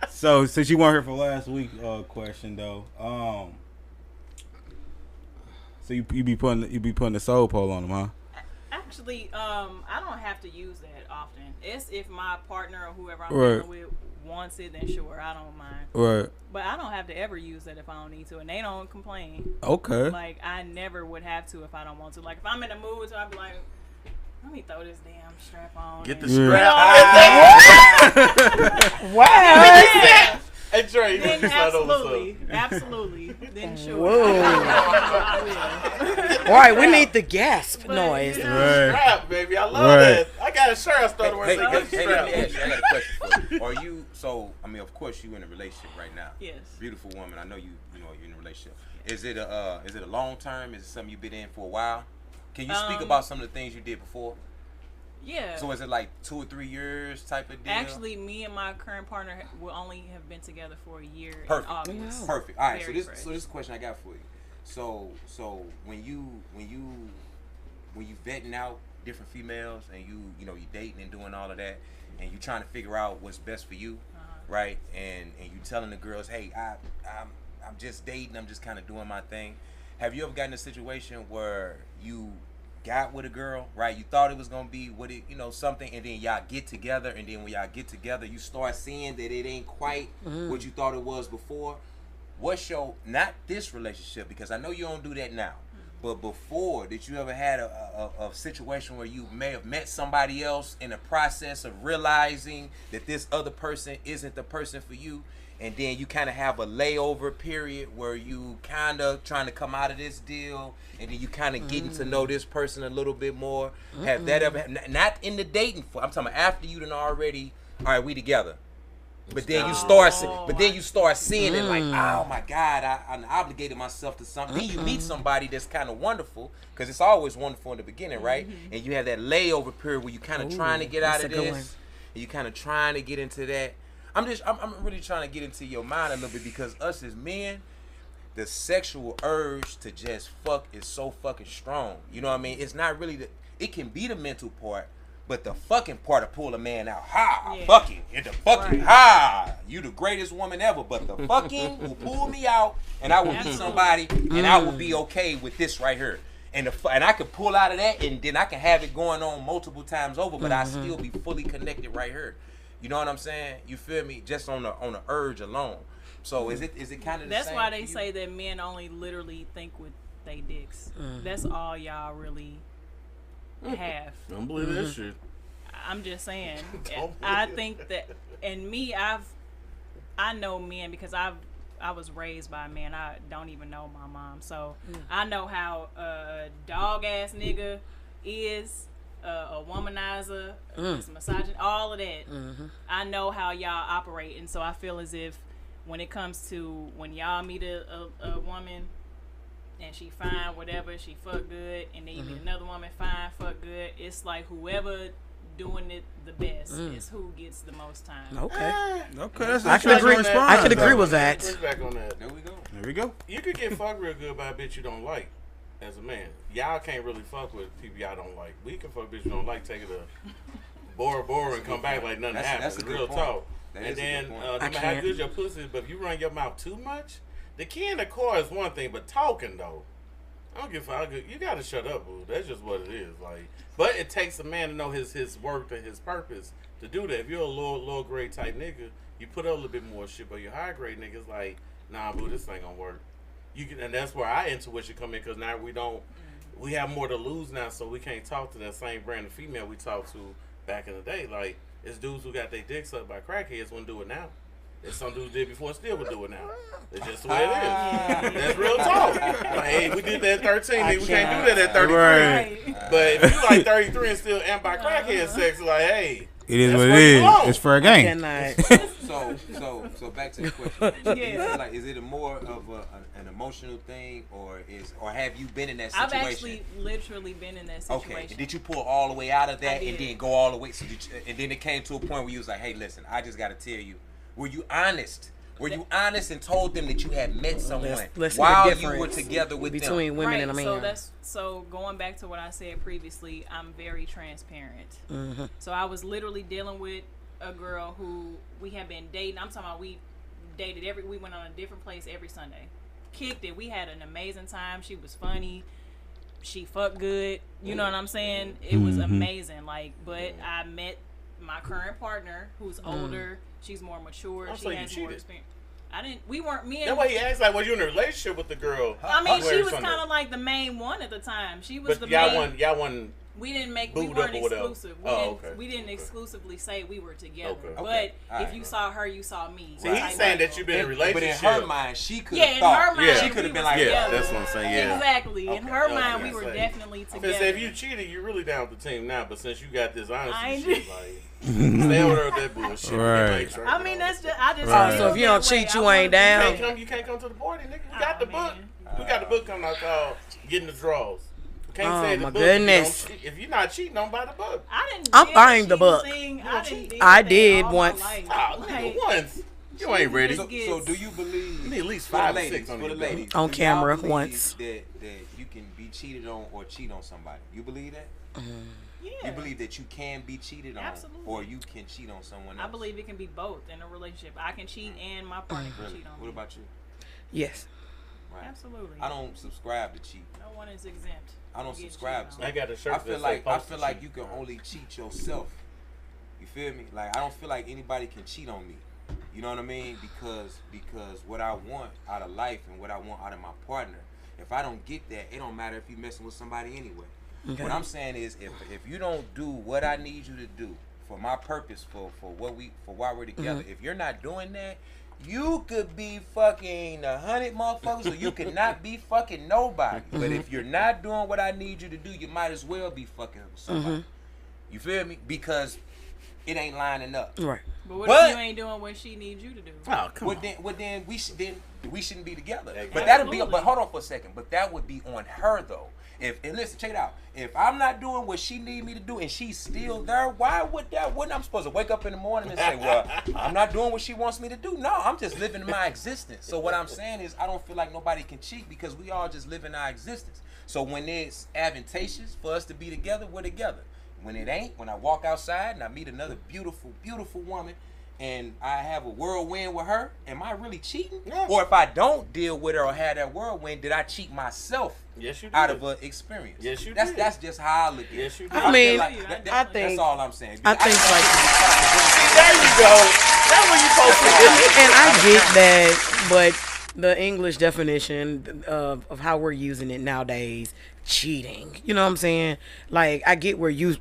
So since you weren't here for last week, question though. So you be putting the soul pole on them, huh?
Actually, I don't have to use that often. It's if my partner or whoever I'm
Right.
dealing with wants it, then sure, I don't mind.
Right.
But I don't have to ever use that if I don't need to, and they don't complain.
Okay.
Like I never would have to if I don't want to. Like if I'm in a mood, so I'd be like, let me throw this damn strap on.
Get the
Yeah.
strap.
Wow.
Hey, Trey,
Then
you slide over
absolutely. Then sure.
Whoa.
I will.
All right, we need the gasp noise.
Right.
Strap, baby. I love
Right.
that. I got a shirt. I started wearing
Hey, let me
strap.
ask you. I got a question for you. Are you of course you in a relationship right now.
Yes.
Beautiful woman. I know you're in a relationship. Is it a long term? Is it something you've been in for a while? Can you speak about some of the things you did before?
Yeah.
So is it like 2 or 3 years type of deal?
Actually, me and my current partner will only have been together for a year
Perfect.
in August.
Perfect. All right.
Very
So
fresh.
this is a question I got for you. So when you vetting out different females and you dating and doing all of that and you trying to figure out what's best for you, right? And you telling the girls, hey, I'm just dating. I'm just kind of doing my thing. have you ever gotten in a situation where you got with a girl, right? You thought it was gonna be what it, something, and then y'all get together, and then when y'all get together, you start seeing that it ain't quite what you thought it was before. What's your, not this relationship, because I know you don't do that now, but before, did you ever had a situation where you may have met somebody else in the process of realizing that this other person isn't the person for you, and then you kind of have a layover period where you kind of trying to come out of this deal, and then you kind of getting to know this person a little bit more? Have that ever, not in the dating, I'm talking about after you done already, all right, we together. But then you start seeing it like, oh my God, I obligated myself to something. Then you meet somebody that's kind of wonderful, because it's always wonderful in the beginning, right? And you have that layover period where you kind of trying to get out of this, and you kind of trying to get into that. I'm really trying to get into your mind a little bit, because us as men, the sexual urge to just fuck is so fucking strong. You know what I mean? It's not really it can be the mental part, but the fucking part to pull a man out. Fucking. And the fucking, you the greatest woman ever, but the fucking will pull me out, and I will meet somebody, and I will be okay with this right here. And I could pull out of that, and then I can have it going on multiple times over, but I still be fully connected right here. You know what I'm saying? You feel me? Just on the urge alone. So is it kind of the
That's
same
why
for
they
you?
say that men only literally think with they dicks. That's all y'all really have.
Don't believe that shit.
I'm just saying. I think that, and me, I know men because I was raised by a man. I don't even know my mom, so I know how a dog ass nigga is. A womanizer, a misogynist, all of that. I know how y'all operate, and so I feel as if when it comes to when y'all meet a woman and she fine, whatever, she fuck good, and then you meet another woman fine, fuck good, it's like whoever doing it the best is who gets the most time.
Okay, that's
I can agree. I can agree with that.
Push back on that.
There we go.
There we go.
You could get fucked real good by a bitch you don't like. As a man, y'all can't really fuck with people y'all don't like. We can fuck bitch you don't like, take it to Bora and come back like nothing happened.
That's a good
Real
point.
talk.
That
And
is a
then
good point.
no matter how good your pussy is, but if you run your mouth too much, the key in the core is one thing, but talking though, I don't give a fuck. You gotta shut up, boo. That's just what it is. Like, but it takes a man to know his work and his purpose to do that. If you're a low grade type nigga, you put up a little bit more shit, but your high grade niggas like, nah, boo, this ain't gonna work. You can, and that's where our intuition come in, because now we have more to lose now, so we can't talk to that same brand of female we talked to back in the day. Like, it's dudes who got their dicks sucked by crackheads wouldn't do it now. It's some dudes did before and still would do it now. It's just the way it is. That's real talk. Like, hey, we did that at 13, nigga. We can't do that at 33.
Right.
But if you like 33 and still am by crackhead sex, like, hey.
It is
that's
what it
where you
is.
belong.
It's for a game.
So back to the question.
Yeah.
Is it more of an emotional thing, or have you been in that situation?
I've actually literally been in that situation.
Okay. And did you pull all the way out of that
I
and
did.
then go all the way? So and then it came to a point where you was like, hey, listen, I just got to tell you. Were you honest? Were you honest and told them that you had met someone
Let's
while
see the
you were
difference
together with
between
them?
women and a
So
man.
so going back to what I said previously, I'm very transparent. So I was literally dealing with a girl who we had been dating. I'm talking about we went on a different place every Sunday. Kicked it. We had an amazing time. She was funny. She fucked good. You know what I'm saying? It was amazing. Like, but I met my current partner who's older. She's more mature.
Oh,
She
so you
has more
cheated.
experience. We weren't me and
That's why he asked, like, was you in a relationship with the girl?
I mean, she was
Sunday?
kind of like the main one at the time. She was
But
the main.
y'all won.
We didn't make.
booed
We
up
weren't
or whatever.
exclusive.
Okay.
We didn't exclusively say we were together.
Okay.
Okay.
But if you saw her, you saw me.
See, he's saying that you've been in a relationship.
But in her mind, she could
Yeah,
have
in
thought.
her mind,
she could have
we
been
was
like,
Yeah,
together.
that's what I'm saying. Yeah.
Exactly. In her
Okay,
mind,
okay,
we were
say.
definitely
I
together.
say, if you cheated, you're really down with the team now. But since you got this
I
honesty
ain't-
shit, like, stay over there with that bullshit.
Right.
I mean, that's just. I just.
Right.
feel
So if you don't
that way.
cheat,
I
you
wanna
ain't
be-
down.
You can't come to the party, nigga. We
Aw,
got the book.
man.
We got the book coming out called Getting the Draws. Can't
Oh,
say the
my
book if you don't
goodness.
cheat. If you're not cheating, don't buy the book.
I didn't.
I'm
did
buying the
cheating
book.
thing.
You
I
don't
didn't.
cheat?
I
that
did
all my
once.
life.
Oh,
Like,
nigga, once. You ain't ready.
So-
So do you believe?
You need at least
for the
5 or
ladies,
6 on
for
your
the
belt.
ladies,
On
do y'all
camera
believe
once.
That you can be cheated on or cheat on somebody. You believe that?
Yeah.
You believe that you can be cheated on,
Absolutely.
or you can cheat on someone else?
I believe it can be both in a relationship. I can cheat and my partner can
Really?
cheat on
What
me.
about you?
Yes.
crime.
Absolutely.
I don't subscribe to cheat.
No one is exempt.
I don't
from getting
subscribe
cheated
to
on.
it.
I got a shirt
I
that
feel
say
like
post to cheat.
you can only cheat yourself. You feel me? Like I don't feel like anybody can cheat on me. You know what I mean? Because what I want out of life and what I want out of my partner, if I don't get that, it don't matter if you messing with somebody anyway.
Okay.
What I'm saying is if you don't do what I need you to do for my purpose, for why we're together, if you're not doing that, you could be fucking 100 motherfuckers or you could not be fucking nobody. But if you're not doing what I need you to do, you might as well be fucking with somebody. You feel me? Because it ain't lining up.
Right.
But what if you ain't doing what she needs you to do?
Oh, come on.
Then we shouldn't be together.
Exactly.
But that'll be. But hold on for a second. But that would be on her though. And listen, check it out. If I'm not doing what she need me to do and she's still there, why would that? Wouldn't I'm supposed to wake up in the morning and say, well, I'm not doing what she wants me to do? No, I'm just living my existence. So what I'm saying is, I don't feel like nobody can cheat because we all just living our existence. So when it's advantageous for us to be together, we're together. When it ain't, when I walk outside and I meet another beautiful, beautiful woman and I have a whirlwind with her, am I really cheating?
Yeah.
Or if I don't deal with her or have that whirlwind, did I cheat myself
Yes, you did.
out of an experience?
Yes, you
that's
did.
That's just how I look at it.
Yes, you did.
I mean,
I
That's
think-
all I'm saying.
I think like,
There you go. That's what you supposed to do.
and I get that, but the English definition of how we're using it nowadays, cheating. You know what I'm saying? Like I get what you're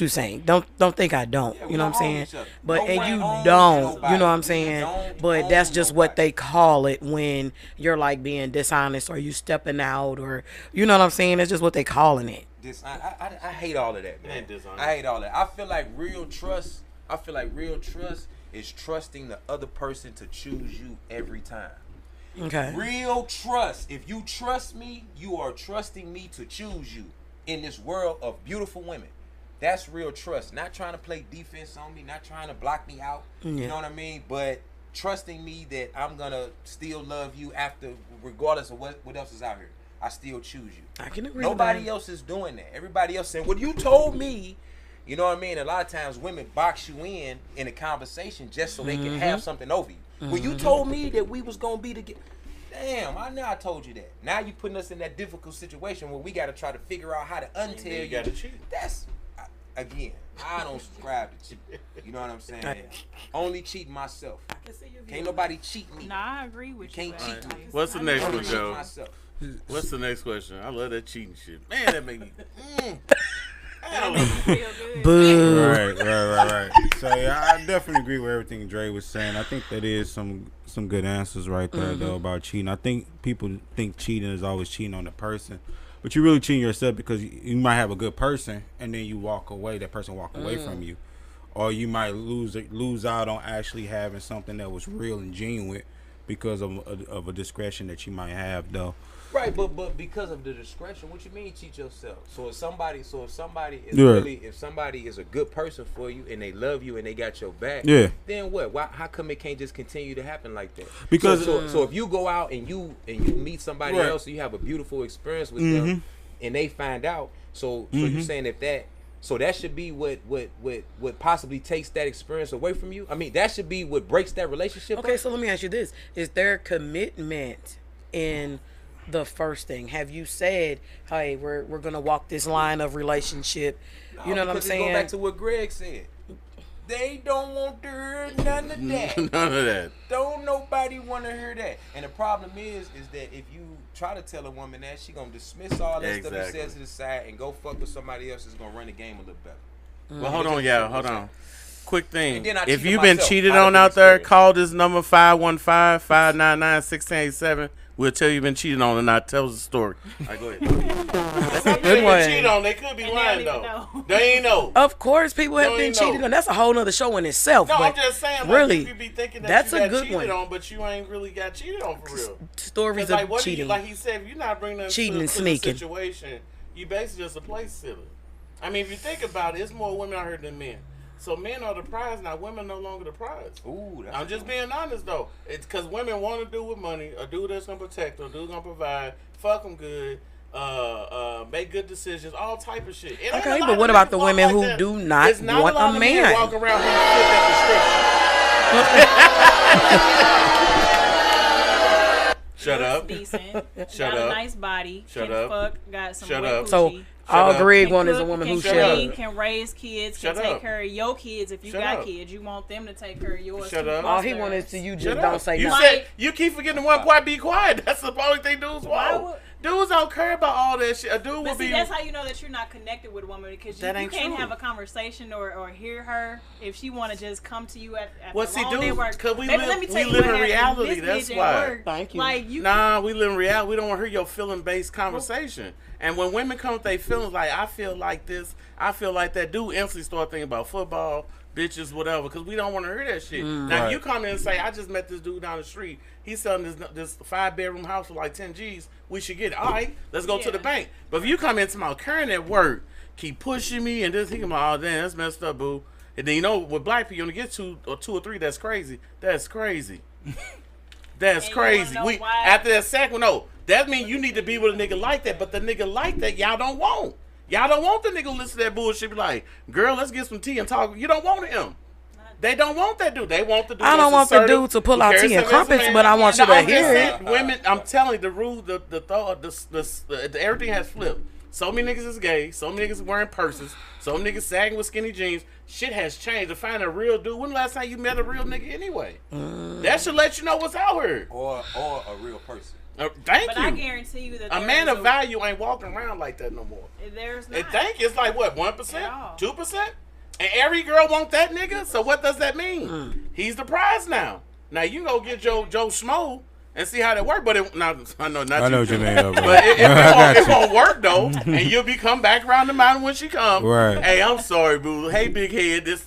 saying. Don't think I don't.
Yeah,
You know
we
what I'm
don't own
saying?
each other.
But
No
and
one
you
owns
don't.
nobody.
You know what I'm
We
saying?
don't
But that's
own
just what
nobody.
they call it when you're like being dishonest or you stepping out or you know what I'm saying? That's just what they calling it.
I hate all of that, man.
ain't dishonest.
I hate all that. I feel like real trust is trusting the other person to choose you every time.
Okay.
Real trust. If you trust me, you are trusting me to choose you in this world of beautiful women. That's real trust. Not trying to play defense on me, not trying to block me out. You
Yeah.
know what I mean? But trusting me that I'm gonna still love you after, regardless of what else is out here. I still choose you.
I can agree
Nobody
with that.
else is doing that. Everybody else saying, well, you told me. You know what I mean? A lot of times women box you in a conversation just so they can have something over you. Well, you told me that we was going to be together. Damn, I know I told you that. Now you putting us in that difficult situation where we got to try to figure out how to untell
You gotta cheat.
That's, again, I don't subscribe to cheat. You know what I'm saying? Only cheat myself. Can't nobody cheat me.
Nah, I agree with you.
Can't cheat me.
What's the next
Only
one,
cheat
Joe?
myself.
What's the next question? I love that cheating shit. Man, that make me.
Feel good.
Boo.
Right. So yeah, I definitely agree with everything Dre was saying. I think that is some good answers right there though about cheating. I think people think cheating is always cheating on the person, but you really cheating yourself because you might have a good person and then you walk away. That person walk away from you, or you might lose out on actually having something that was real and genuine because of a discretion that you might have though.
Right, but because of the discretion, what you mean cheat yourself? So if somebody is
Yeah.
really, if somebody is a good person for you and they love you and they got your back,
Yeah.
then what? Why? How come it can't just continue to happen like that?
Because-
so if you go out and you meet somebody
Right.
else and you have a beautiful experience with them, and they find out, so you saying if that. So that should be what possibly takes that experience away from you. I mean, that should be what breaks that relationship.
Okay,
up.
so let me ask you this. Is there commitment in the first thing? Have you said, hey, we're going to walk this line of relationship? You know what I'm
Because it
saying?
Go back to what Greg said. They don't want to hear none of that.
None of that.
Don't nobody want to hear that. And the problem is that if you try to tell a woman that, she gonna dismiss all that stuff you
Exactly.
said to the side and go fuck with somebody else that's gonna run the game a little better.
Well, hold on, y'all. Hold on. Quick thing.
And then I
If
cheated
you've been
myself
cheated
out of
on
the
out there,
experience.
call this number 515-599-1687. We'll tell you've been cheated on and not tell us the story. All right, go ahead.
Good
They been
one.
cheated on. They could be
And they
lying
don't even
though.
know.
They ain't know.
Of course, people have
Don't
been
even know.
cheated on. That's a whole nother show in itself.
No,
but
I'm just saying. Like,
really,
you be thinking that
that's
you
a
got
good
cheated
one.
on, but you ain't really got cheated on for real.
Stories
'Cause, like,
of
what do you,
cheating.
like he said, if you're not bringing them
Cheating
to,
and
to
sneaking.
the situation, you basically just a place sitter. I mean, if you think about it, it's more women out here than men. So men are the prize now. Women no longer the prize.
Ooh, that's
I'm just being honest though. It's because women want to do with money. A dude that's gonna protect them, a dude gonna provide, fuck them good, make good decisions, all type of shit. It ain't a
Okay,
lot
but
of
what
niggas
about the
walk
women
like
who
that.
do not
It's not
want
a, lot
a
of men
man?
walk around who fit that description. Shut
looks
up.
decent,
Shut
got
up.
a nice body,
Shut
can
up.
fuck, got some
Shut
wet
up.
So
coochie.
all
up.
Greg
Can
want is a
cook,
woman
can
who
Shut
clean,
up.
can raise kids,
Shut
can take
up.
care of your kids. If you
Shut
got
up.
kids, you want them to take care of yours.
Shut
too,
up.
plus
all he
theirs.
wanted is to you
Shut
just
up.
don't say
You
nothing.
said you keep forgetting the one part. Be quiet. That's the only thing dudes
Why
want.
would-
Dudes don't care about all that shit. A dude will
But see,
be.
that's how you know that you're not connected with a woman because
That
you
ain't
can't
true.
have a conversation or hear her if she want to just come to you at
Well,
the
see,
long day
dudes,
work.
because we
Baby,
live,
let me
we
tell you
live
what
in
happened.
reality.
This
That's
bitch at
why.
work,
Thank you.
Like you,
Nah, we live in reality. We don't want to hear your feeling-based conversation. And when women come with their feelings, like, I feel like this, I feel like that, dude instantly start thinking about football, bitches, whatever, because we don't want to hear that shit. Now,
Right.
you come in and say, I just met this dude down the street. He's selling this 5-bedroom house for like 10 G's. We should get it. All right, let's go to the
Yeah.
bank. But if you come into my current at work, keep pushing me, and this, he come like, oh, damn, that's messed up, boo. And then, you know, with black people, you only get two or three, that's crazy. That's crazy. That's
And you wanna
crazy.
know
We
why?
after that second, no, that means you need to be with a nigga like that. But the nigga like that, y'all don't want. Y'all don't want the nigga to listen to that bullshit. Be like, girl, let's get some tea and talk. You don't want him. They don't want that dude. They want the dude.
I don't want the dude to pull out tea and crumpets, but I want you to
I'm just
hear
saying,
it.
women, I'm telling you, the rule, everything has flipped. So many niggas is gay. So many niggas wearing purses. So many niggas sagging with skinny jeans. Shit has changed. To find a real dude. When the last time you met a real nigga anyway? That should let you know what's out here.
Or a real person.
Thank
but
you.
I guarantee you that
A man of value ain't walking around like that no more.
There's
And
not.
thank you. It's like what,
At
1%,
all.
2%, and every girl want that nigga. So what does that mean? He's the prize now. Now you can go get Joe Schmo and see how that work. But I know not.
I know what you mean, though, bro.
But it
got
won't work though, and you'll be come back around the mountain when she come.
Right.
Hey, I'm sorry, boo. Hey, big head. This,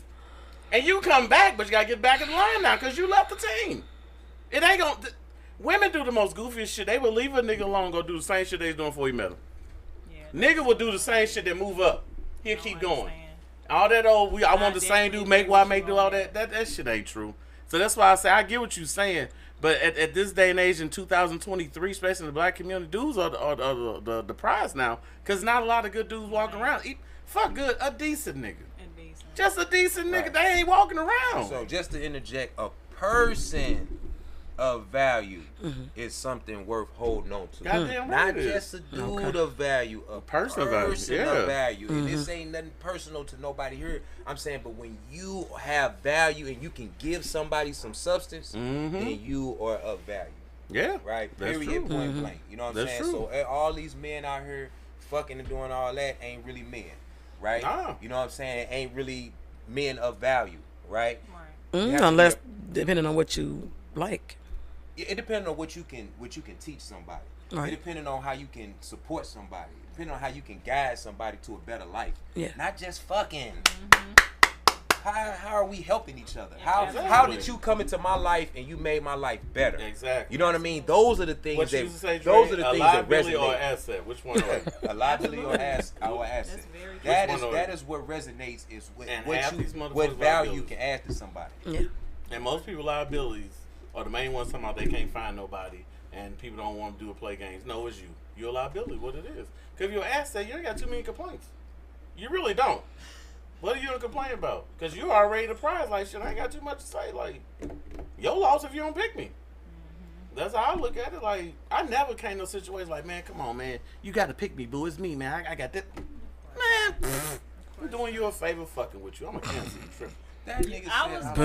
and you come back, but you gotta get back in line now because you left the team. It ain't gonna. Women do the most goofiest shit. They will leave a nigga alone, go do the same shit they was doing before he met him.
Yeah,
Nigga will do the same shit that move up. He'll
I
keep
don't
going.
understand.
All that old, I want the same
definitely
dude, make
agree
what I
with
make,
you
do
on
all
that.
that shit ain't true. So that's why I say, I get what you're saying. But at this day and age in 2023, especially in the black community, dudes are the prize now. Because not a lot of good dudes walking around. Fuck good, a decent nigga.
Indecent.
Just a decent nigga.
Right.
They ain't walking around.
So just to interject, a person of value is something worth holding on to.
Goddamn right
Not
it is.
just a dude of value, a
person of value, yeah.
of value. And this ain't nothing personal to nobody here. I'm saying, but when you have value and you can give somebody some substance, then you are of value.
Yeah.
Right?
That's
Period,
true.
point blank. You know what I'm
That's
saying?
true.
So all these men out here fucking and doing all that ain't really men. Right?
Nah.
You know what I'm saying? Ain't really men of value. Right?
Right.
You have to
Unless
be
depending on what you like.
It depends on what you can teach somebody.
Right.
It depending on how you can support somebody. Depending on how you can guide somebody to a better life.
Yeah.
Not just fucking. How are we helping each other?
Exactly.
How did you come into my life and you made my life better?
Exactly.
You know what I mean? Those are the things
What you
that
used to say,
those
Dre,
are the
a
things that
liability or
resonate.
asset? Which one are you?
A liability or asset.
That's very true.
That
Which
is
one are
that
you?
is what resonates is what
And
what
half
you
these motherfuckers
what value you
liabilities.
can add to somebody.
Yeah.
And most people liabilities are the main ones talking about they can't find nobody and people don't want to do or play games. No, it's you. You're a liability, what it is. Because if you're an asset, you ain't got too many complaints. You really don't. What are you gonna complain about? Because you already the prize. Like, shit, I ain't got too much to say. Like, your loss if you don't pick me. That's how I look at it. Like, I never came to a situation like, man, come on, man. You got to pick me, boo. It's me, man. I got that. Man, I'm doing you a favor fucking with you. I'm a cancel you trip.
That nigga
I was
said,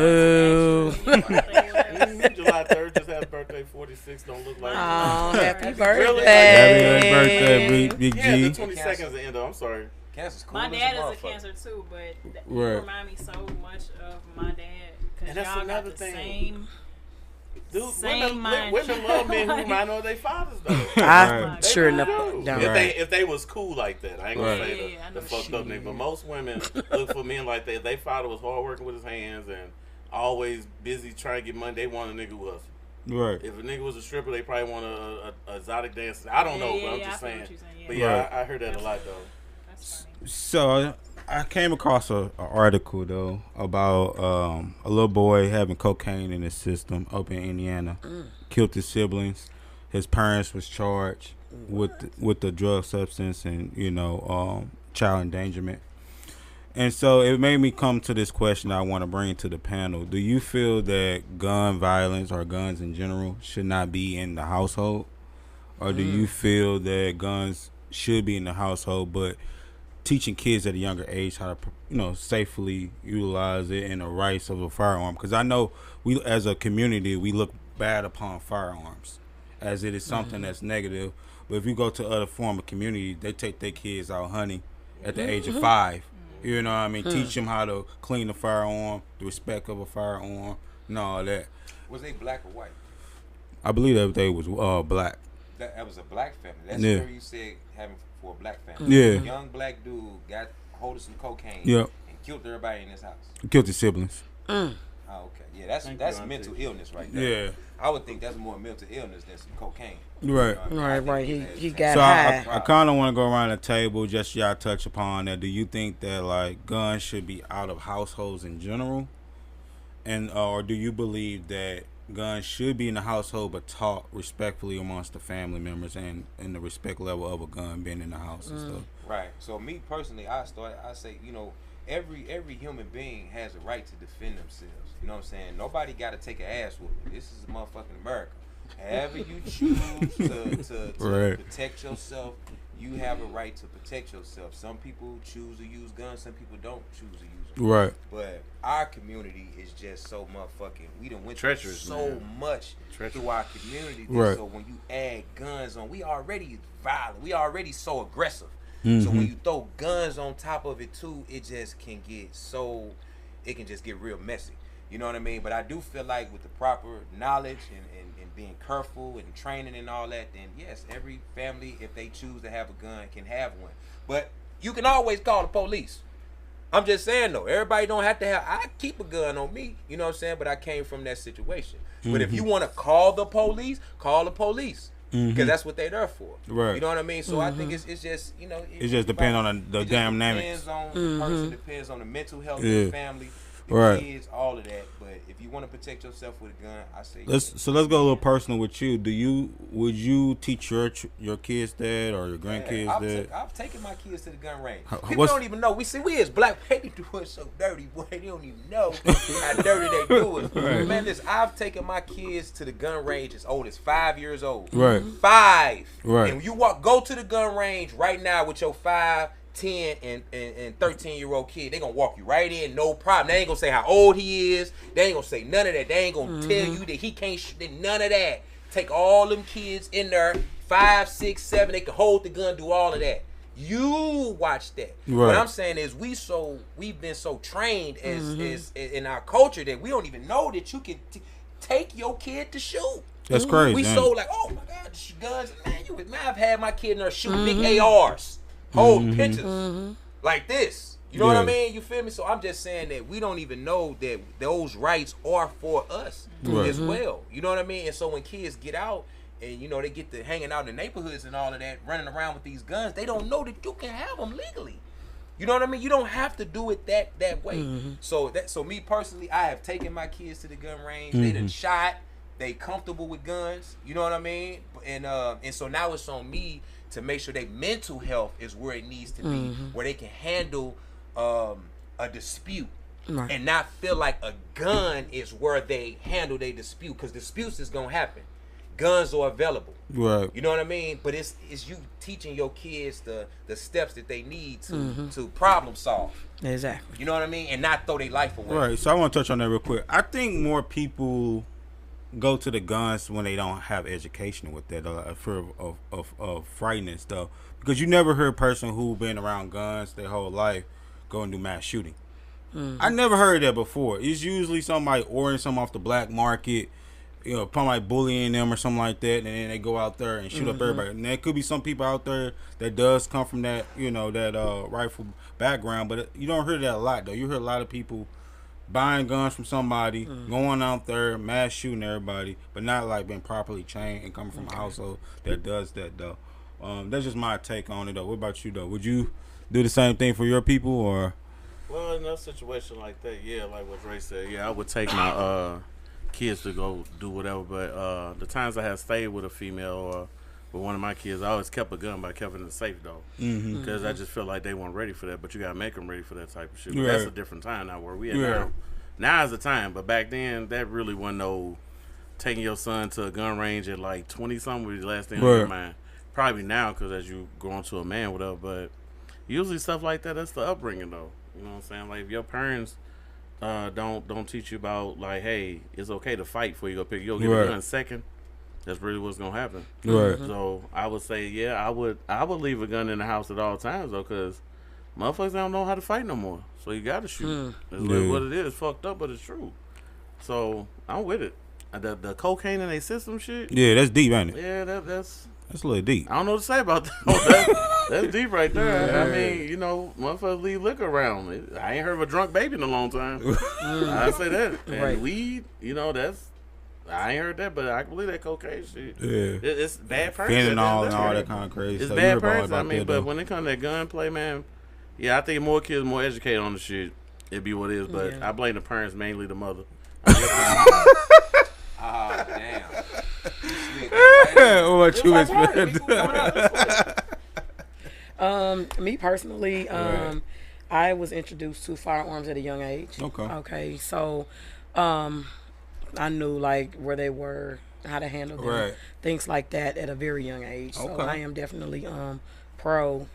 Boo.
July 3rd, just had birthday, 46, don't look like
Oh,
you.
happy
Really?
birthday.
Happy birthday, Big
Yeah, the
G.
22nd is the end of I'm sorry.
cancer's cool
My
as
dad is a
motherfucker.
cancer too, but
Right.
you remind me so much of my dad because
And that's
y'all got
another
the
thing.
same.
Dude,
Same
women
mindset.
love men who remind them of their fathers, though.
I
Right.
sure
They
enough
do.
don't.
Right.
If they was cool like that, I ain't gonna
Right.
say
Yeah, I
the
know
fucked up nigga, but most women look for men like that. They father was hard working with his hands and always busy trying to get money. They want a nigga who was.
Right.
If a nigga was a stripper, they probably want a exotic dancer. I don't know,
Yeah,
but I'm
yeah,
just
I feel
saying.
what you're saying, yeah.
But yeah,
Right.
I heard that a lot though.
That's funny.
So I came across a article though about a little boy having cocaine in his system up in Indiana, killed his siblings. His parents was charged with the drug substance and child endangerment. And so it made me come to this question I want to bring to the panel. Do you feel that gun violence or guns in general should not be in the household? Or do you feel that guns should be in the household, but teaching kids at a younger age how to, safely utilize it and the rights of a firearm? Because I know we, as a community, we look bad upon firearms as it is something that's negative. But if you go to other form of community, they take their kids out hunting at the age of 5. You know what I mean? Teach them how to clean the firearm, the respect of a firearm, and all that.
Was they black or white?
I believe that they was black.
That was a black family. That's
Yeah.
where you said having for a black family.
Yeah.
A young black dude got hold of some cocaine
Yep.
and killed everybody in his house.
Killed his siblings.
Oh, okay. Yeah, that's
Thank
that's
you,
mental
Auntie.
illness right there.
Yeah.
I would think that's more mental illness than some cocaine.
Right.
You know what I mean? I
Right.
think
He
that's-
got
So
high.
I kind of want to go around the table, just y'all touch upon that. Do you think that like guns should be out of households in general, and or do you believe that guns should be in the household but taught respectfully amongst the family members and the respect level of a gun being in the house and stuff?
Right. So me personally, I say, every human being has a right to defend themselves. You know what I'm saying? Nobody got to take an ass whooping. This is motherfucking America. However you choose to
Right.
protect yourself, you have a right to protect yourself. Some people choose to use guns. Some people don't choose to use them.
Right.
But our community is just so motherfucking. We done went through
Treacherous,
so
man.
much
Treacherous.
through our community.
Right.
So when you add guns on, we already violent. We already so aggressive. So
Mm-hmm.
when you throw guns on top of it too, it just can get so. It can just get real messy. You know what I mean? But I do feel like with the proper knowledge and being careful and training and all that, then yes, every family, if they choose to have a gun, can have one. But you can always call the police. I'm just saying though, everybody don't have to have. I keep a gun on me, you know what I'm saying? But I came from that situation. But if you want to call the police, call the police. Because that's what they're there for.
Right.
You know what I mean? So I think it's just,
It just depends on the
it just
dynamics.
depends on the person, depends on the mental health of
Yeah.
the family, the
Right.
kids, all of that. But if you want to protect yourself with a gun, I say
Let's go a little personal with you. Would you teach your kids that or your grandkids that?
I've taken my kids to the gun range.
How-
People
what's-
don't even know. We is black. They doing so dirty, boy. They don't even know how dirty they do it.
Right.
Man, I've taken my kids to the gun range as old as 5 years old.
Right.
5.
Right.
And when you go to the gun range right now with your 5, 10, and 13-year-old kid, they gonna walk you right in, no problem. They ain't gonna say how old he is. They ain't gonna say none of that. They ain't gonna tell you that he can't none of that. Take all them kids in there, 5, 6, 7. They can hold the gun, do all of that. You watch that.
Right.
What I'm saying is we've been so trained as in our culture that we don't even know that you can take your kid to shoot.
That's crazy.
We
ain't
so
it?
like, oh my God, guns, man, I've had my kid in there shooting big ARs, holding pictures like this. You know what I
Yeah.
mean? You feel me? So I'm just saying that we don't even know that those rights are for us
Right.
as well. You know what I mean? And so when kids get out and they get to hanging out in the neighborhoods and all of that, running around with these guns, they don't know that you can have them legally. You know what I mean? You don't have to do it that way. So me personally, I have taken my kids to the gun range. They done shot. They comfortable with guns. You know what I mean? And so now it's on me to make sure their mental health is where it needs to be, where they can handle a dispute.
Right.
And not feel like a gun is where they handle their dispute, because disputes is gonna happen. Guns are available.
Right.
You know what I mean? But it's you teaching your kids the steps that they need to problem solve.
Exactly.
You know what I mean? And not throw their life away.
Right. So I want to touch on that real quick. I think more people go to the guns when they don't have education with that, a fear of frightening stuff. Because you never heard a person who been around guns their whole life go and do mass shooting. I never heard that before. It's usually somebody ordering something off the black market, probably like bullying them or something like that, and then they go out there and shoot up everybody. And there could be some people out there that does come from that, that rifle background, but you don't hear that a lot though. You hear a lot of people buying guns from somebody, going out there, mass shooting everybody, but not like being properly trained and coming from a household that does that though. That's just my take on it though. What about you though? Would you do the same thing for your people or?
Well, in a situation like that, yeah, like what Ray said, yeah, I would take my kids to go do whatever. But the times I have stayed with a female or But one of my kids, I always kept a gun, but I kept it in the safe though, because I just felt like they weren't ready for that. But you gotta make them ready for that type of shit. But that's a different time now where we at now. Now is the time, but back then that really wasn't no taking your son to a gun range at like 20 something was the last thing on your mind. Probably now, because as you grow into a man, whatever. But usually stuff like that, that's the upbringing though. You know what I'm saying? Like if your parents don't teach you about like, hey, it's okay to fight before you go pick. You'll get a gun second. That's really what's gonna happen.
Right.
So I would say, yeah, I would leave a gun in the house at all times though, because motherfuckers don't know how to fight no more. So you gotta shoot. That's what it is. Fucked up, but it's true. So I'm with it. The cocaine in their system shit.
Yeah, that's deep, ain't it?
Yeah, that's
a little deep.
I don't know what to say about that. That's deep right there. I mean, you know, motherfuckers leave liquor around. I ain't heard of a drunk baby in a long time. I say that. And weed, you know, I ain't heard that, but I can believe that cocaine shit. Yeah. It's bad parents.
Fentanyl and all that kind of crazy
it's
stuff.
Bad parents. I mean, but when it comes to that gunplay, man, yeah, I think more kids more educated on the shit. It'd be what it is, but I blame the parents, mainly the mother.
Oh, damn.
What you expect?
Me personally, I was introduced to firearms at a young age. Okay, so I knew like where they were, how to handle them, things like that at a very young age. So I am definitely pro.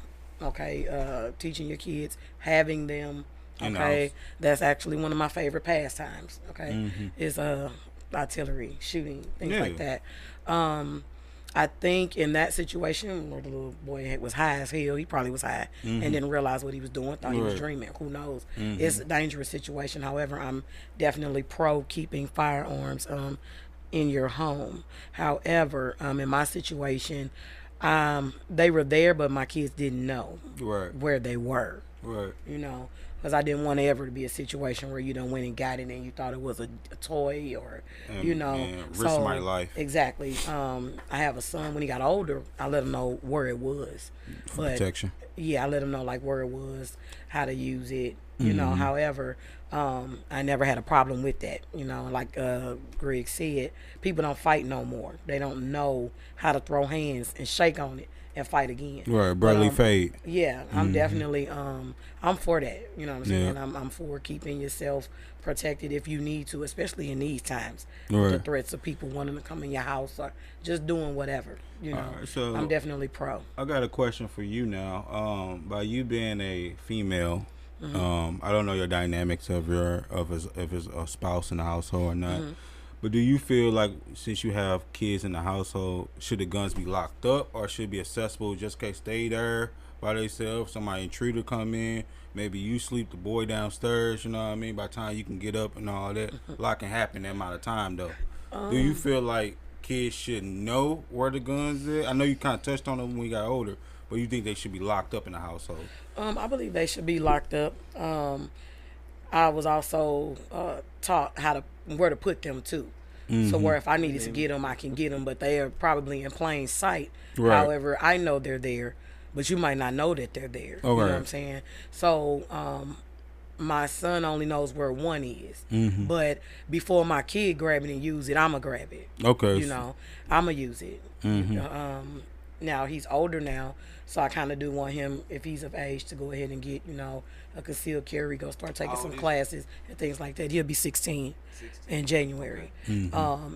Teaching your kids, having them. That's actually one of my favorite pastimes. Is artillery, shooting, things like that. I think in that situation where the little boy was high as hell, he probably was high and didn't realize what he was doing, thought he was dreaming. Who knows? It's a dangerous situation. However, I'm definitely pro keeping firearms in your home. However, in my situation, they were there, but my kids didn't know where they were. You know, because I didn't want it ever to be a situation where you done went and got it and you thought it was a toy or, you know.
Risk my life.
Exactly. I have a son. When he got older, I let him know where it was.
For protection.
Yeah, I let him know like where it was, how to use it, you know. However, I never had a problem with that. You know, like Greg said, people don't fight no more. They don't know how to throw hands and shake on it and fight again.
Right, brotherly fade.
Yeah, I'm definitely I'm for that. You know what I'm saying? I'm for keeping yourself protected if you need to, especially in these times. The threats of people wanting to come in your house or just doing whatever. You know,
so
I'm definitely pro.
I got a question for you now. By you being a female, I don't know your dynamics of his spouse in the household or not. But do you feel like since you have kids in the household, should the guns be locked up or should it be accessible just in case stay there by themselves? Somebody intruder come in, maybe you sleep the boy downstairs, you know what I mean? By the time you can get up and all that, a lot can happen that amount of time though. Do you feel like kids should know where the guns is? I know you kind of touched on it when we got older, but you think they should be locked up in the household?
I believe they should be locked up. I was also taught where to put them too. So where if I needed to get them, I can get them, but they are probably in plain sight. However, I know they're there, but you might not know that they're there. You know what I'm saying? So my son only knows where one is. But before my kid grab it and use it, I'ma grab it. You know, I'ma use it. Now he's older now, so I kind of do want him, if he's of age, to go ahead and get, you know, a concealed carry, go start taking some classes and things like that. He'll be 16 in January.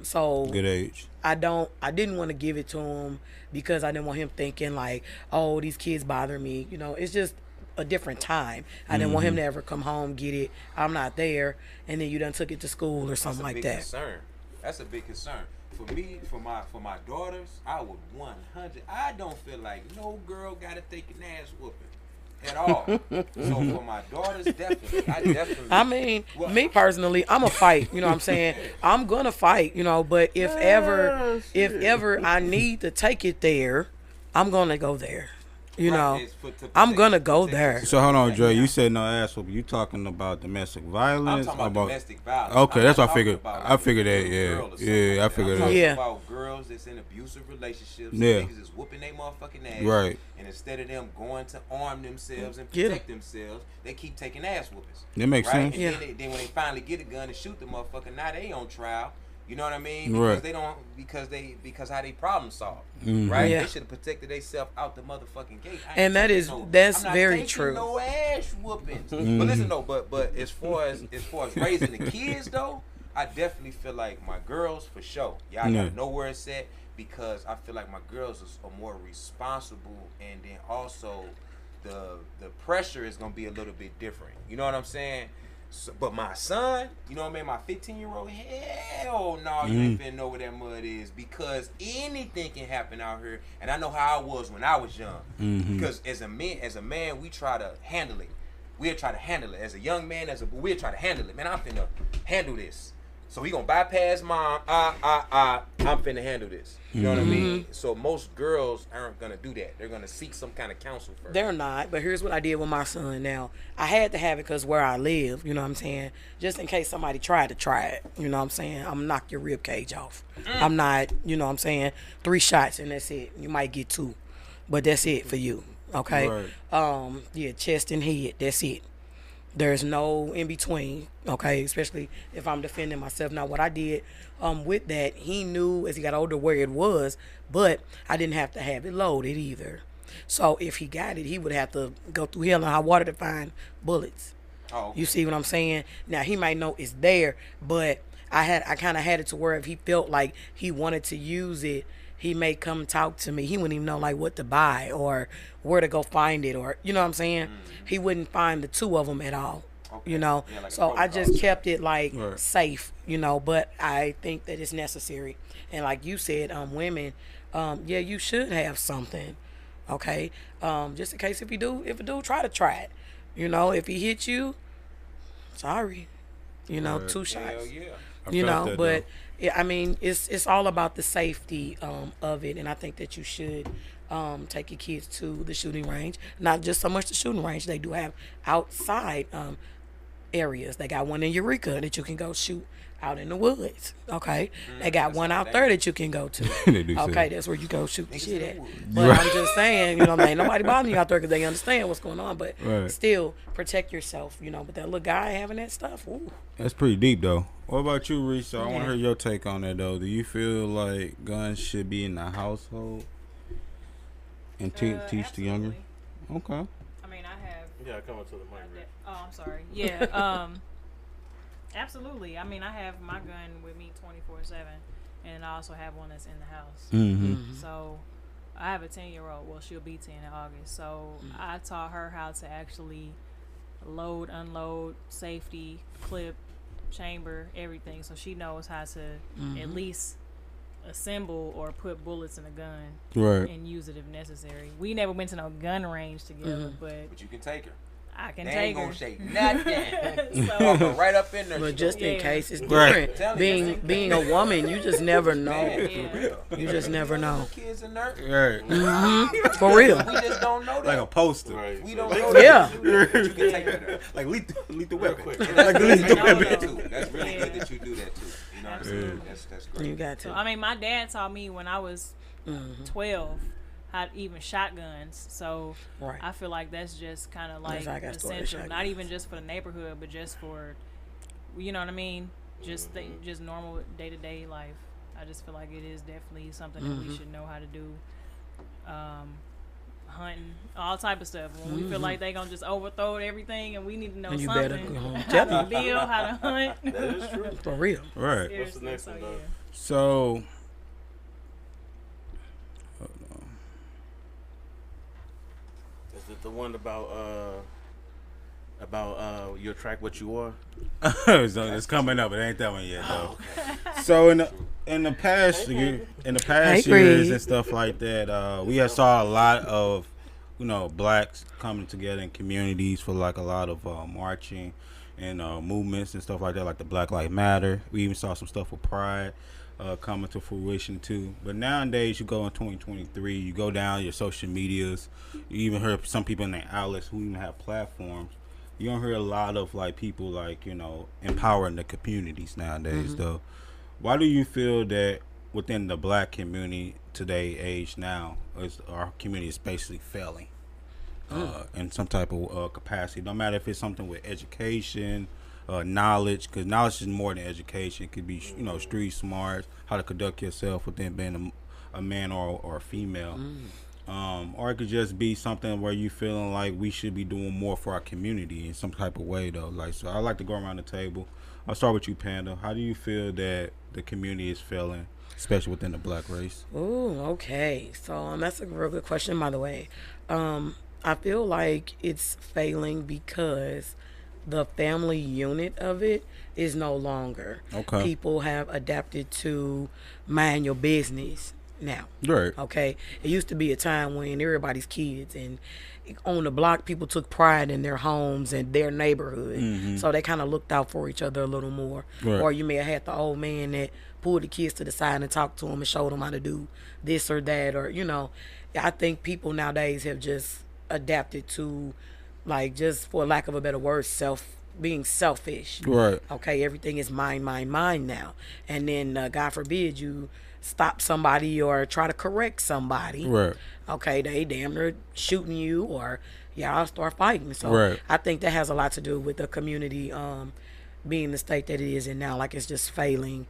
So
good age.
I didn't want to give it to him because I didn't want him thinking like, oh, these kids bother me. You know, it's just a different time. I didn't want him to ever come home, get it, I'm not there, and then you done took it to school or something like that.
That's a big concern. For me, for my daughters, I would 100. I don't feel like no girl got to take an ass whooping at all. So for my daughters, definitely.
I mean, me personally, I'm a fight. You know what I'm saying? I'm gonna fight. You know, but if ever I need to take it there, I'm gonna go there. You know, I'm gonna go there.
So hold on, Dre. You said no ass whooping. You talking about domestic violence?
I'm talking about domestic violence.
Okay, that's what I figured. I figured that. Yeah, I figured that.
I'm talking about girls that's in abusive relationships. Niggas is whooping their motherfucking ass.
Right.
And instead of them going to arm themselves and protect themselves, they keep taking ass whoopings.
That makes sense.
And then when they finally get a gun and shoot the motherfucker, now they on trial You know what I mean?
Right.
Because they don't because how they problem solve.
Mhm.
Right?
Yeah.
They should have protected themselves out the motherfucking gate. I ain't
And that
taking
is- that's
I'm not
very
taking
true.
No ass whoopings. But listen though, but as far as raising the kids though, I definitely feel like my girls for sure. Y'all
Yeah.
gotta know where it's at because I feel like my girls are more responsible, and then also the pressure is gonna be a little bit different. You know what I'm saying? So, but my son, you know what I mean? My 15-year-old, hell no, you ain't finna know where that mud is because anything can happen out here. And I know how I was when I was young. Because as a man, we try to handle it. We'll try to handle it. As a young man, we'll try to handle it. Man, I'm finna handle this. So we gonna bypass mom. I'm finna handle this. You know what I mean? So most girls aren't gonna do that. They're gonna seek some kind of counsel first.
They're not, but here's what I did with my son. Now, I had to have it because where I live, you know what I'm saying? Just in case somebody tried to try it, you know what I'm saying? I'm knock your rib cage off. I'm not, you know what I'm saying? 3 shots and that's it. You might get 2, but that's it for you, okay?
Right.
Yeah, chest and head, that's it. There's no in between, okay? Especially if I'm defending myself. Now, what I did with that, he knew as he got older where it was, but I didn't have to have it loaded either. So if he got it, he would have to go through hell and high water to find bullets.
Oh, okay.
You see what I'm saying? Now, he might know it's there, but I kind of had it to where if he felt like he wanted to use it, he may come talk to me. He wouldn't even know like what to buy or where to go find it, or you know what I'm saying? He wouldn't find the 2 of them at all.
Okay.
You know,
Yeah, like a
so I
protocol
just
set.
kept it like
Right.
safe, you know. But I think that it's necessary, and like you said, women, yeah, you should have something, okay, just in case if a dude try it, you know, if he hit you, sorry, you know,
Right.
2 shots.
Hell yeah.
I
You
felt
know,
that,
but
though.
yeah, I mean, it's all about the safety of it, and I think that you should take your kids to the shooting range. Not just so much the shooting range; they do have outside areas. They got one in Eureka that you can go shoot out in the woods. Okay, they got one out there that you can go to.
They do say
Okay,
that.
that's where you go shoot the
Niggas
shit
in
at.
the woods.
But I'm just saying, you know, ain't nobody bothering you out there because they understand what's going on. But
Right.
still, protect yourself. You know, but that little guy having that stuff, ooh.
That's pretty deep, though. What about you, Reese? So I want to
Yeah.
hear your take on that, though. Do you feel like guns should be in the household and teach the younger?
Absolutely.
Okay.
I mean, I have.
Yeah, come up to the mic. Rick.
Oh, I'm sorry. Yeah. Absolutely. I mean, I have my gun with me 24/7, and I also have one that's in the house.
Mm-hmm.
So I have a 10-year-old. Well, she'll be 10 in August. So I taught her how to actually load, unload, safety, clip, chamber, everything. So she knows how to at least assemble or put bullets in a gun
Right.
and use it if necessary. We never went to no gun range together, but
But you can take her.
I can
They
take
ain't
her.
gonna shake nothing.
So,
Walk her right up in there.
But
she
just
gonna-
in
Yeah.
case, it's
Right.
different.
Tell you.
Being a woman, you just never know.
Man,
Yeah.
for real.
You just never know.
Kids are nerds.
Right.
For real.
We just don't know that.
Like a poster.
Right.
We don't
so-
know
Yeah.
that. But you can take her there.
Like lethal
Real
weapon.
quick.
And that's really good
No,
to do
no.
that too. That's really
Yeah.
good that you do that too. You know what I'm saying? That's great.
You got
So,
to.
I mean, my dad taught me when I was 12 how to even shotguns. So
Right.
I feel like that's just kind of like
That's how I got started
essential. Not
shotguns.
even just for the neighborhood, but just for, you know what I mean? Just just normal day-to-day life. I just feel like it is definitely something that we should know how to do. Hunting, all type of stuff. When we feel like they gonna just overthrow everything, and we need to know
And you better
something.
go home.
How to build, how to hunt.
That is true.
For real.
Right.
What's the next
So,
one,
yeah.
Doug?
So.
Is it the one about you attract what you are?
So it's coming up. It ain't that one yet, though. So in the past years
Reed.
and stuff like that, we have saw a lot of blacks coming together in communities for like a lot of marching and movements and stuff like that, like the Black Lives Matter. We even saw some stuff with Pride coming to fruition too. But nowadays, you go in 2023, you go down your social medias, you even hear some people in their outlets who even have platforms. You don't hear a lot of like people like empowering the communities nowadays though. Why do you feel that within the black community today age now our community is basically failing in some type of capacity, no matter if it's something with education, knowledge, because knowledge is more than education. It could be street smarts, how to conduct yourself within being a man or a female. Or it could just be something where you feeling like we should be doing more for our community in some type of way though. Like, so I like to go around the table. I'll start with you, Panda. How do you feel that the community is feeling, especially within the black race?
Ooh, okay. So that's a real good question, by the way. I feel like it's failing because the family unit of it is no longer.
Okay.
People have adapted to mind your business now.
Right.
Okay. It used to be a time when everybody's kids and on the block people took pride in their homes and their neighborhood. So they kind of looked out for each other a little more.
Right.
Or you may have had the old man that pulled the kids to the side and talked to them and showed them how to do this or that, or I think people nowadays have just adapted to, like, just for lack of a better word, being selfish.
Right.
Okay, everything is mine now. And then God forbid you stop somebody or try to correct somebody.
Right.
Okay, they damn near shooting you or y'all start fighting. So
Right.
I think that has a lot to do with the community being the state that it is in now. Like, it's just failing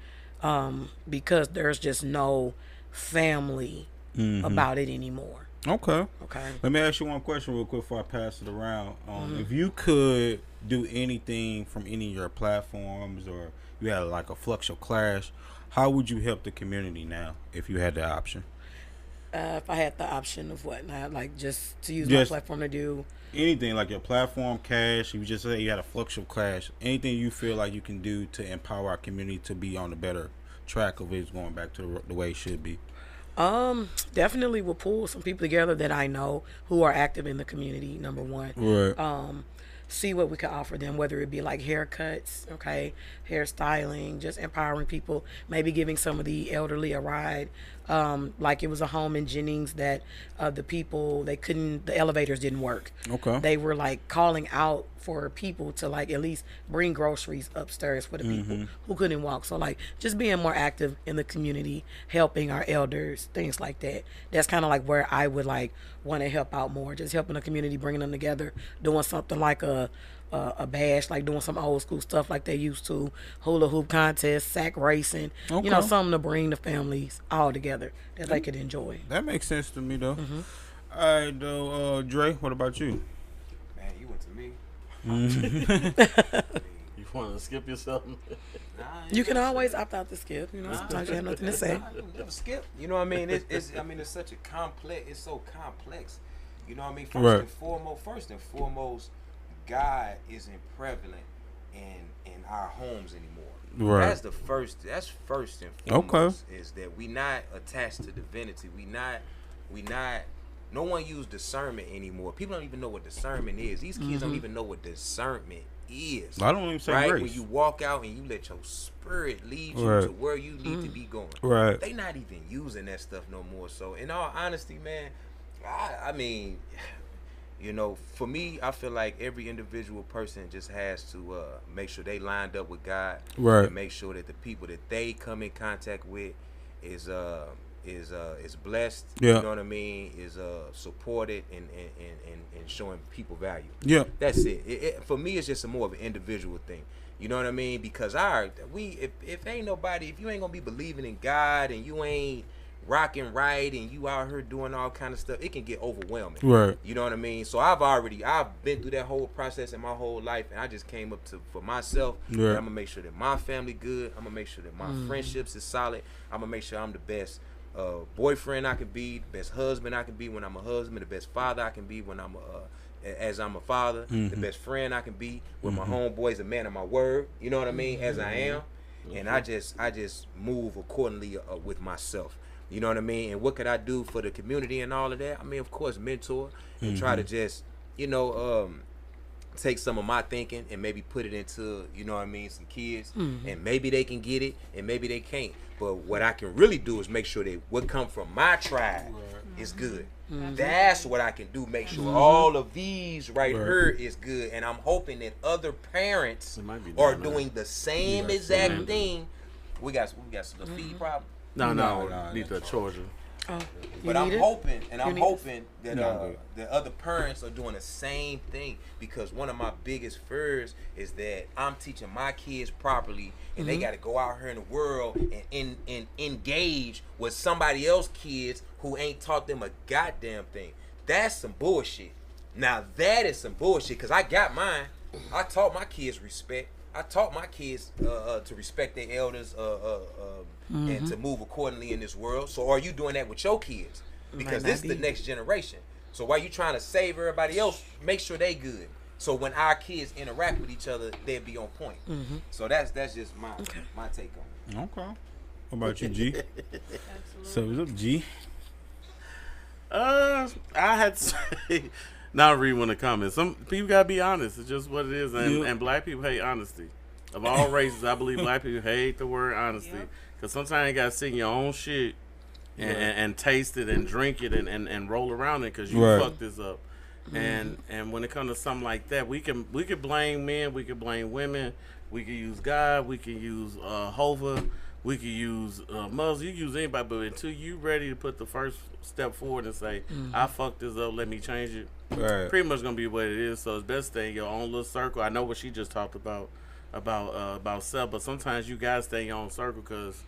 because there's just no family about it anymore.
Okay.
Okay.
Let me ask you one question real quick before I pass it around. If you could do anything from any of your platforms, or you had like a fluxual clash, how would you help the community now if you had the option?
If I had the option of what, like just to use my
Just
platform to do
anything, like your platform, cash. You just say you had a fluxual clash. Anything you feel like you can do to empower our community to be on the better track of it, going back to the way it should be.
Definitely will pull some people together that I know who are active in the community, number one.
Right.
See what we could offer them, whether it be like haircuts, okay, hairstyling, just empowering people, maybe giving some of the elderly a ride. Like it was a home in Jennings that the people, the elevators didn't work.
Okay.
They were like calling out for people to like at least bring groceries upstairs for the people who couldn't walk. So like just being more active in the community, helping our elders, things like that. That's kind of like where I would like want to help out more, just helping the community, bringing them together, doing something like a bash, like doing some old school stuff like they used to, hula hoop contest, sack racing,
Okay.
something to bring the families all together that they could enjoy.
That makes sense to me though. All right, though, Dre, what about you?
Man, you went to me.
You want to skip yourself?
You can always opt out to skip, sometimes you have nothing to say.
Never skip. You know what I mean? It's such a complex. It's so complex. You know what I mean?
Right.
First and foremost, God isn't prevalent in our homes anymore.
Right.
That's first and foremost. Is that we not attached to divinity. We not. No one use discernment anymore. People don't even know what discernment is. These kids don't even know what discernment is.
I don't even say
right?
grace.
When you walk out and you let your spirit lead you
Right.
to where you need to be going.
Right.
They not even using that stuff no more. So in all honesty, man, I mean, for me, I feel like every individual person just has to make sure they lined up with God.
Right.
And make sure that the people that they come in contact with is blessed.
Yeah.
You know what I mean? Is supported and showing people value.
Yeah.
That's it. For me, it's just more of an individual thing. You know what I mean? Because if ain't nobody, if you ain't gonna be believing in God and you ain't rocking right and you out here doing all kind of stuff, it can get overwhelming.
Right.
You know what I mean? So I've been through that whole process in my whole life, and I just came up for myself.
Yeah.
I'm gonna make sure that my family good. I'm gonna make sure that my friendships is solid. I'm gonna make sure I'm the best boyfriend I can be, the best husband I can be when I'm a husband, the best father I can be when I'm a father, the best friend I can be with my homeboys, a man of my word. You know what I mean? As I am, and I just move accordingly with myself. You know what I mean? And what could I do for the community and all of that? I mean, of course, mentor and try to just take some of my thinking and maybe put it into, some kids, and maybe they can get it and maybe they can't. But what I can really do is make sure that what come from my tribe is good. That's what I can do. Make sure all of these right here is good. And I'm hoping that other parents are doing the same exact thing. We got some feed problem.
No, need the children.
Oh,
But I'm hoping, and I'm
need
hoping that
No,
the other parents are doing the same thing, because one of my biggest fears is that I'm teaching my kids properly, and they got to go out here in the world and engage with somebody else's kids who ain't taught them a goddamn thing. That's some bullshit. Now that is some bullshit, because I got mine. I taught my kids respect. I taught my kids to respect their elders and to move accordingly in this world. So are you doing that with your kids? Because this is the next generation. So while you trying to save everybody else, make sure they good. So when our kids interact with each other, they'll be on point. So that's just my take on it.
Okay. What about you, G? So what's up, G?
I had to say, not read one of the comments. Some people gotta be honest. It's just what it is, and black people hate honesty. Of all races, I believe black people hate the word honesty, because sometimes you gotta sit in your own shit and taste it and drink it and roll around it, because you fucked this up. And when it comes to something like that, we can blame men, we can blame women, we can use God, we can use Hova, we can use Muslims, you can use anybody, but until you ready to put the first step forward and say, I fucked this up, let me change it, pretty much gonna be what it is. So it's best stay in your own little circle. I know what she just talked about self, but sometimes you gotta stay in your own circle, because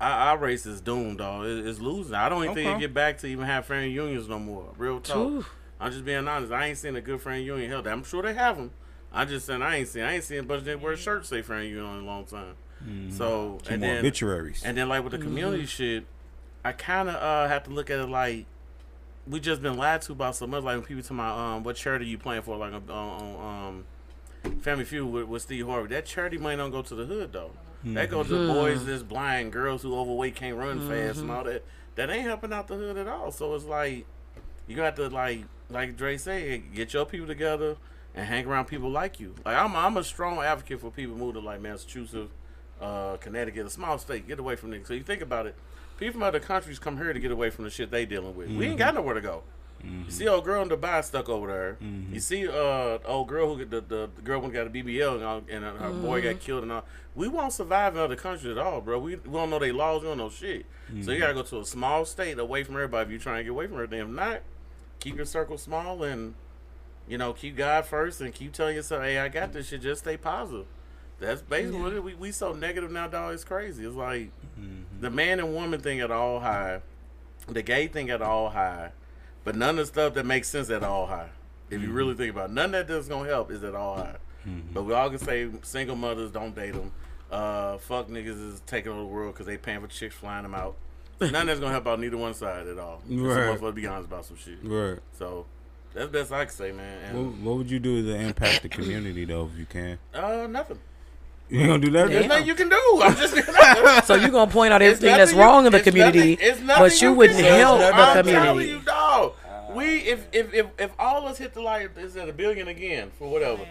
our race is doomed, dog. It's losing. I don't even think it get back to even have friend unions no more. Real talk. Ooh. I'm just being honest. I ain't seen a good friend union held. I'm sure they have them. I'm just saying I ain't seen a bunch of them wear shirts say friend union in a long time. So and then
obituaries.
And then like with the community shit, I kind of have to look at it like we just been lied to about so much. Like when people tell my what charity you playing for, like on Family Feud with Steve Harvey. That charity money don't go to the hood though. That goes to the boys that's blind, girls who overweight, can't run fast, and all that. That ain't helping out the hood at all. So it's like you got to like Dre said, get your people together and hang around people like you. Like I'm a strong advocate for people moving to like Massachusetts, Connecticut, a small state, get away from niggas. So you think about it, people from other countries come here to get away from the shit they dealing with. We ain't got nowhere to go. You see old girl in Dubai stuck over there. You see old girl who the girl who got a BBL and her boy got killed and all. We won't survive in other countries at all, bro. We don't know their laws, we don't know shit. So you gotta go to a small state away from everybody if you trying to get away from everything. If not, keep your circle small and keep God first and keep telling yourself, hey, I got this shit. Just stay positive. That's basically what it is. We so negative now, dog. It's crazy. It's like the man and woman thing at all high, the gay thing at all high. But none of the stuff that makes sense at all high. If you really think about it, none of that's going to help is at all high. But we all can say single mothers, don't date them. Fuck niggas is taking over the world because they paying for chicks flying them out. None of that's going to help out neither one side at all. Some motherfuckers be honest about some shit.
Right.
So that's the best I can say, man. And
what would you do to impact the community, though, if you can?
Nothing.
You ain't going to do that?
There's nothing you can do. I'm just
So you're going to point out everything that's wrong in the community, but you wouldn't help the community.
I'm telling you, dog. If all of us hit the light, is at $1 billion again for whatever.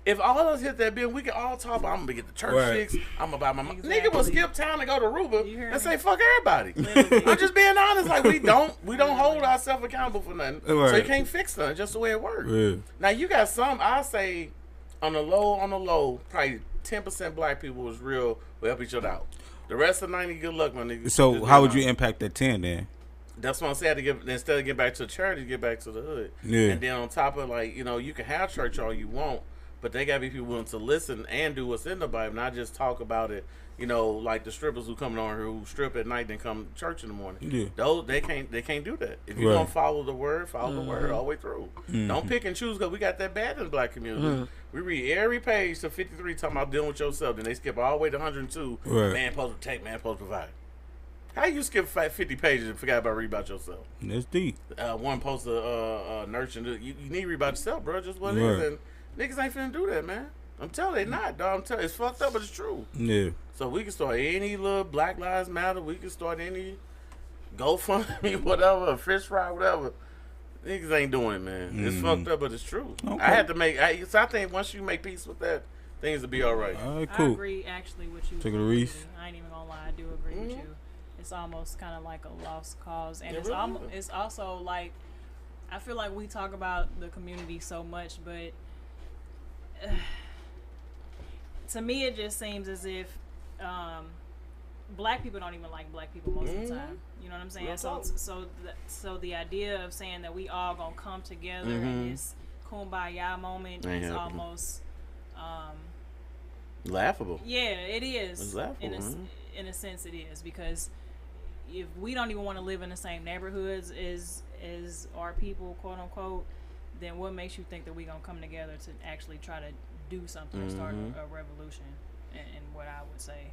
If all of us hit that bill, we can all talk about, I'm going to get the church fixed. I'm going to buy my mom. Nigga will skip town and go to Aruba and say, fuck everybody. I'm just being honest. Like, we don't hold ourselves accountable for nothing. So you can't fix nothing. Just the way it works. Now, you got some, I say, on the low, probably 10% black people was real, will help each other out. The rest of 90, good luck, my nigga.
So how would you impact that 10 then?
That's what I'm saying. Instead of get back to the charity, get back to the hood. Yeah. And then on top of you can have church all you want, but they gotta be people willing to listen and do what's in the Bible, not just talk about it. Like the strippers who come on here who strip at night and come to church in the morning. Yeah. Those they can't do that. If you don't follow the word all the way through. Don't pick and choose, because we got that bad in the black community. We read every page to 53 talking about dealing with yourself, then they skip all the way to 102. Man supposed to protect, man supposed to provide. How you skip 50 pages and forgot about read about yourself?
That's deep.
One supposed to nurture. You need to read about yourself, bro. Just what it is. And niggas ain't finna do that, man. I'm telling you, they not, dog. I'm telling you, it's fucked up, but it's true. Yeah. So we can start any little Black Lives Matter. We can start any GoFundMe, whatever, a fish fry, whatever. Niggas ain't doing it, man. It's fucked up, but it's true. Okay. I had to make. So I think once you make peace with that, things will be all right.
All right, cool.
I agree, actually, with you.
Take it, Reese.
I ain't even gonna lie. I do agree with you. It's almost kind of like a lost cause, and it's also like, I feel like we talk about the community so much, but to me it just seems as if black people don't even like black people most of the time. You know what I'm saying?
Real talk.
So the idea of saying that we all gonna come together in this kumbaya moment
Ain't
is
happening.
almost
Laughable.
yeah, it is.
It's laughable,
In a sense, it is, because if we don't even want to live in the same neighborhoods as our people, quote unquote, then what makes you think that we gonna come together to actually try to do something or start a revolution? In what I would say.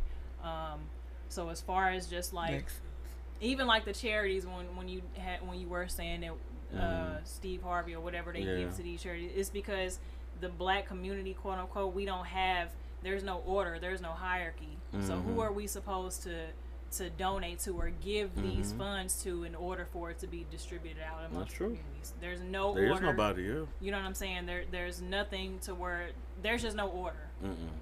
So as far as just like even like the charities, when you were saying that Steve Harvey or whatever they give to these charities, it's because the black community, quote unquote, there's no order, there's no hierarchy. So who are we supposed to donate to or give these funds to in order for it to be distributed out amongst communities? There's no order.
There's nobody, yeah.
You know what I'm saying? There's nothing to where there's just no order.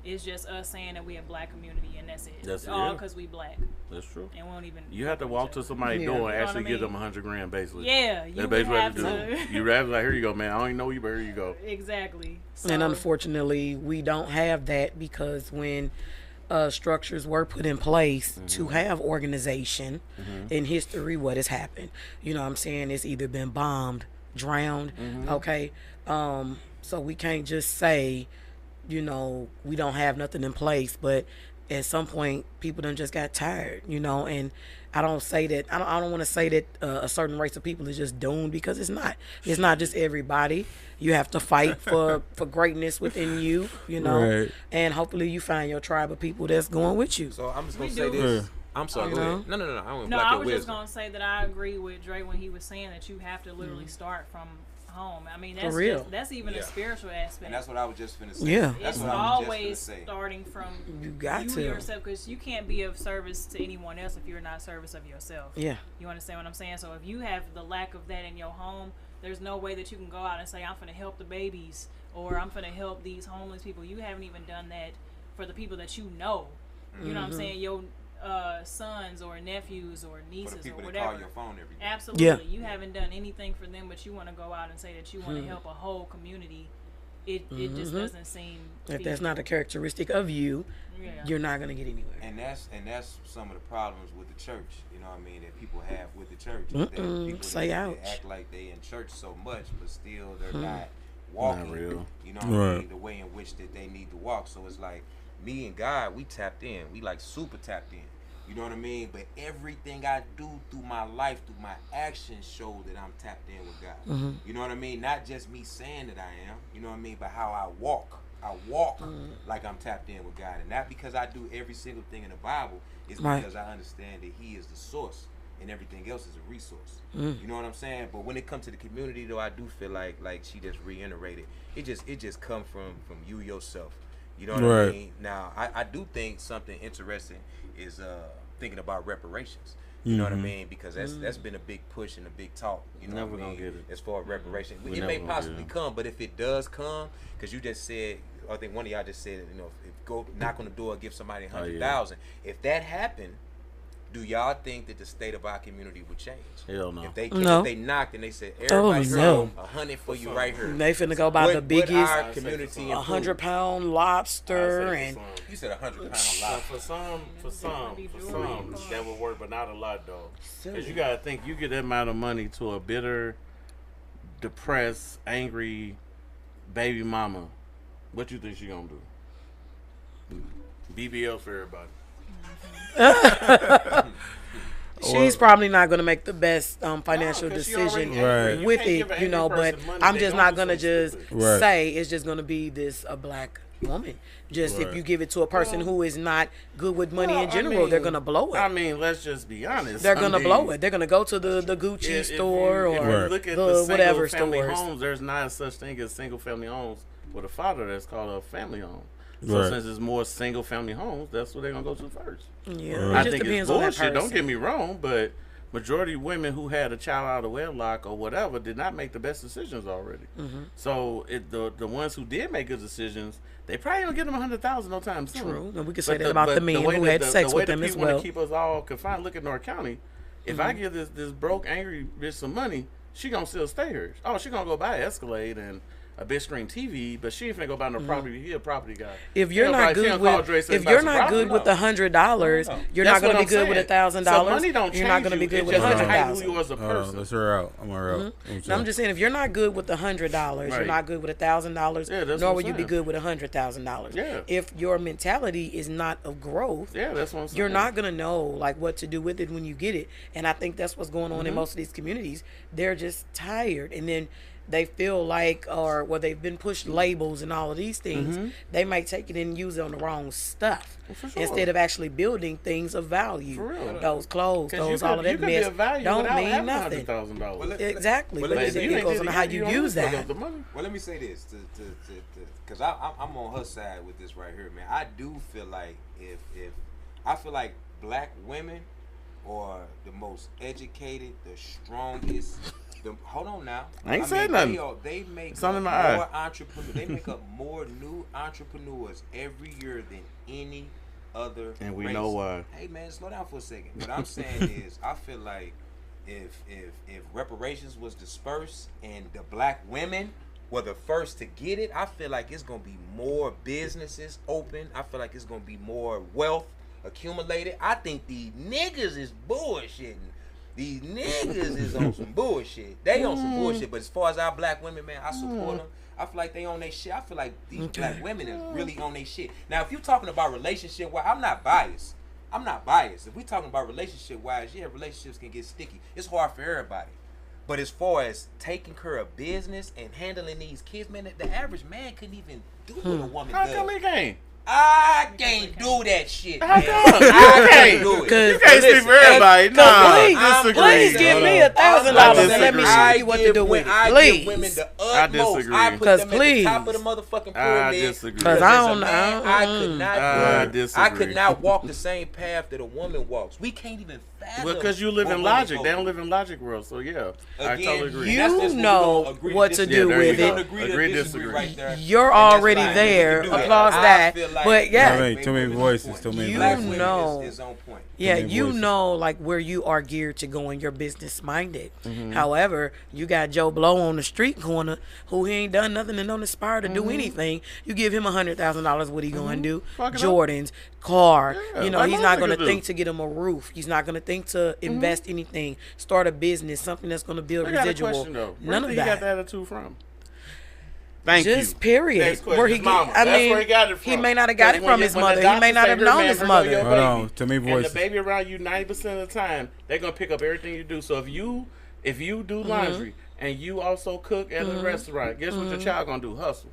It's just us saying that we a black community and that's it.
That's
It's all
it.
because we black.
That's true.
And we don't even.
You have to walk to somebody's door and
You know
actually
what I
give
mean?
them $100,000 basically.
Yeah, you
That's
would
basically
have
what you
to.
do. You rather like, here you go, man. I don't even know you, but here you go.
Exactly.
And
So-
unfortunately, we don't have that because when structures were put in place to have organization in history, what has happened? You know what I'm saying? It's either been bombed, drowned, okay? So we can't just say, you know, we don't have nothing in place, but at some point people done just got tired, you know, and I don't say that, I don't want to say that a certain race of people is just doomed, because it's not just everybody. You have to fight for greatness within you, you know,
Right.
and hopefully you find your tribe of people that's going with you.
So I'm just
We
gonna say
do.
this. I'm sorry.
You
Go
know?
ahead. No. I want to
No,
block
I
your
was just
wisdom.
gonna say that I agree with Dre when he was saying that you have to literally start from home. I mean, that's
real.
that's even a
Yeah.
spiritual aspect.
And that's what I was just finna say.
Yeah.
That's
It's
what I was
always
just finna say.
starting from
You got to.
yourself, because you can't be of service to anyone else if you're not service of yourself.
Yeah.
You understand what I'm saying? So if you have the lack of that in your home, there's no way that you can go out and say, I'm finna help the babies, or I'm finna help these homeless people. You haven't even done that for the people that you know. You know what I'm saying? Your sons or nephews or
For
nieces
the people
or
that
whatever.
call your phone every day.
Absolutely.
Yeah.
You haven't done anything for them, but you want to go out and say that you want to help a whole community. It just doesn't seem
If that's not a characteristic of you,
Yeah.
you're not going to get anywhere.
And that's some of the problems with the church, you know what I mean, that people have with the church. Is that people
Say
they
ouch.
act like they in church so much, but still they're not walking.
Not real.
You know what I
Right.
mean? The way in which that they need to walk. So it's like me and God, we tapped in. We like super tapped in. You know what I mean? But everything I do through my life, through my actions, show that I'm tapped in with God. You know what I mean? Not just me saying that I am, you know what I mean, but how I walk. I walk like I'm tapped in with God. And not because I do every single thing in the Bible, it's
Right.
because I understand that He is the source and everything else is a resource. You know what I'm saying? But when it comes to the community, though, I do feel like she just reiterated, it just come from you yourself. You know what I
Right.
mean? Now, I do think something interesting is thinking about reparations. You know what I mean? Because that's been a big push and a big talk. You know
Never
what I
gonna
mean?
get it.
As far as reparations,
We
it
never
may
gonna get
possibly
it.
come, but if it does come, because you just said, I think one of y'all just said, you know, if go knock on the door, give somebody
Oh, yeah.
100,000. If that happened, do y'all think that the state of our community would change?
Hell no.
If they
No.
if they knocked and they said, everybody
no.
100 for you right here.
They finna go buy
Would-
the
would
biggest
our community improve?
100-pound lobster and
You said 100
So
pound
for some, that would work, but not a lot though. Because you
Silly.
gotta think, you get that amount of money to a bitter, depressed, angry baby mama. What you think she gonna do? BBL for everybody.
she's probably not going to make the best financial
'cause she
decision
already
Right.
angry. You
with
can't give
it,
an
you know,
angry
but
person money,
I'm
they
just
gonna
not
do
going to
something
just
stupid.
Right.
say it's just going to be this a black woman. Just if
Right.
you give it to a person who is not good with money
Well,
in
I
general, they're
mean-
going to blow it.
I mean, let's just be honest.
They're
I
going to
mean,
blow it. They're going to go to the Gucci
if
store
you, if
or
you
Right.
look at
the
the
whatever
single family
stores.
homes, there's not such thing as single family homes with a father. That's called a family home. So
Right.
since there's more single family homes, that's what they're gonna go to first.
Yeah,
Right.
it
I
just
think
depends
it's
on that
bullshit. Don't
person.
get me wrong, but majority of women who had a child out of wedlock or whatever did not make the best decisions already. So the ones who did make good decisions, they probably don't get them 100,000 no time soon.
True, and we could
But
say that about the men
way
who
that
had sex
the way
with
that
them as
people wanna
well.
keep us all confined. Look at North County. If I give this broke angry bitch some money, she gonna still stay here. Oh, she gonna go buy an Escalade and a big screen TV, but she ain't finna go buy no property. He a property guy.
If you're
He
not
don't
good
buy- she don't call
with,
Dre, say,
if
buy
you're
some
not
property,
good with
no.
$100, you're
That's
not going
what
to be
I'm
good with
saying.
$1,000.
So money don't
You're not
change
going to be
you.
good
It
with
just heighten who
100,000.
you as a person.
Let's hear out. I'm gonna out.
No, I'm just saying, if you're not good with $100, you're
Right.
not good with $1,000,
Yeah, that's
nor
what
will
I'm
you be
saying.
good with $100,000.
Yeah.
If your mentality is not of growth,
Yeah, that's what I'm saying.
you're not gonna know like what to do with it when you get it. And I think that's what's going on
Mm-hmm.
in most of these communities. They're just tired, and then they feel like, or well, they've been pushed labels and all of these things. They might take it and use it on the wrong stuff
for sure.
instead of actually building things of value.
For real.
Those clothes,
'Cause
those
you
all
could-
of
you
that
could be
mess
of value
don't
without
mean
having
nothing.
$100,000.
Well,
Exactly,
Well,
but
let me-
it goes on how you use that.
The money.
Well, let me say this, because I'm on her side with this right here, man. I do feel like if I feel like black women are the most educated, the strongest. Hold on now.
I ain't saying nothing.
They make
It's
up
under my
more entrepreneurs. They make up more new entrepreneurs every year than any other.
And we
race.
know why.
Hey man, slow down for a second. What I'm saying is, I feel like if reparations was dispersed and the black women were the first to get it, I feel like it's gonna be more businesses open. I feel like it's gonna be more wealth accumulated. I think these niggas is bullshitting. These niggas is on some bullshit. They on some bullshit. But as far as our black women, man, I support them. I feel like they on their shit. I feel like these black women is really on their shit. Now, if you're talking about relationship wise, I'm not biased. If we talking about relationship wise, yeah, relationships can get sticky. It's hard for everybody. But as far as taking care of business and handling these kids, man, the average man couldn't even do what a woman
How
does.
come he can't?
I can't do that shit.
How
man.
come?
I can't do it.
You can't speak for everybody. Nah, I disagree.
Please give me $1,000 and let me show you what to do with it.
I give women
Please.
the utmost.
disagree.
I put
'Cause
them at the
please.
top of the motherfucking
I
pyramid.
disagree.
'Cause
As
I
a
don't-
man, I could not
I
do it.
disagree.
I could not walk the same path that a woman walks. We can't even fathom.
Because you live
what
in
women
logic.
go
They don't
through.
live in logic world. So yeah, I
Again,
totally agree.
You
that's just what we
know
gonna agree
what to
disagree.
do
there
with
you
it.
We
go.
gonna agree to
Agree,
disagree
disagree.
right there.
You're
And that's
already
fine.
there.
We can do that.
Applause
I
that.
feel like
But yeah.
Too many voices. Too many
You
black
voices.
women
know.
is on point.
Yeah,
many
you
voices.
know, like where you are geared to go and you're business minded.
Mm-hmm.
However, you got Joe Blow on the street corner who he ain't done nothing and don't aspire to
Mm-hmm.
do anything. You give him $100,000, what he going to do?
Fuck it up.
Jordans, car.
Yeah,
you know,
like
he's
most
not going to
niggas do.
think to get him a roof. He's not going to think to invest anything, start a business, something that's going to build
I got a
residual.
question though. Where
None
did
of
he got
that.
the attitude from? Thank
Just
you.
period.
Next question.
Where he
His
get,
mama.
I
That's
mean,
where he got it from.
he may not have got it
Because
from
when
his
the
mother. He
doctor
may not
say
have
her
known
man
his
bring
mother.
your
Hold on.
baby,
Too many
and the
voices.
baby around you 90% of the time, they're gonna pick up everything you do. So if you do laundry and you also cook at a restaurant, guess what your child gonna do? Hustle.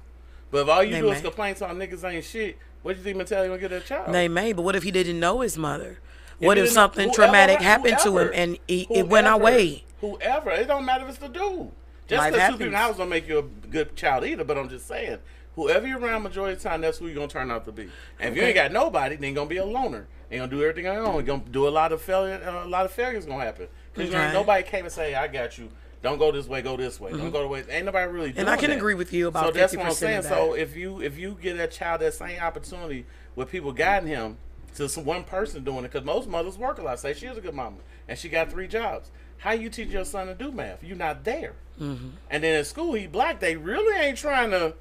But if all you
They
do is
may.
complain to our niggas ain't shit, what do you think mentality gonna get that child?
They may, but what if he didn't know his mother?
If
What
he
if
didn't-
something
whoever-
traumatic happened to him
whoever-
and it went our
whoever-
way?
Whoever, it don't matter if it's the dude. Just
Life
because two people in the
happens.
house don't make you a good child either. But I'm just saying, whoever you're around majority of the time, that's who you're gonna turn out to be. And if you ain't got nobody, then you're gonna be a loner. You're gonna do everything on your own. You're gonna do a lot of failure. A lot of failures gonna happen because
Okay.
nobody came and say, "I got you." Don't go this way. Go this way. Don't go the way. Ain't nobody really doing
And I can
that.
agree with you about
So that's what I'm
50%
saying.
of
So
that.
if you get that child that same opportunity with people guiding him to some one person doing it, because most mothers work a lot. Say she was a good mama and she got 3 jobs. How you teach your son to do math? You're not there.
Mm-hmm.
And then in school, he black. They really ain't trying to.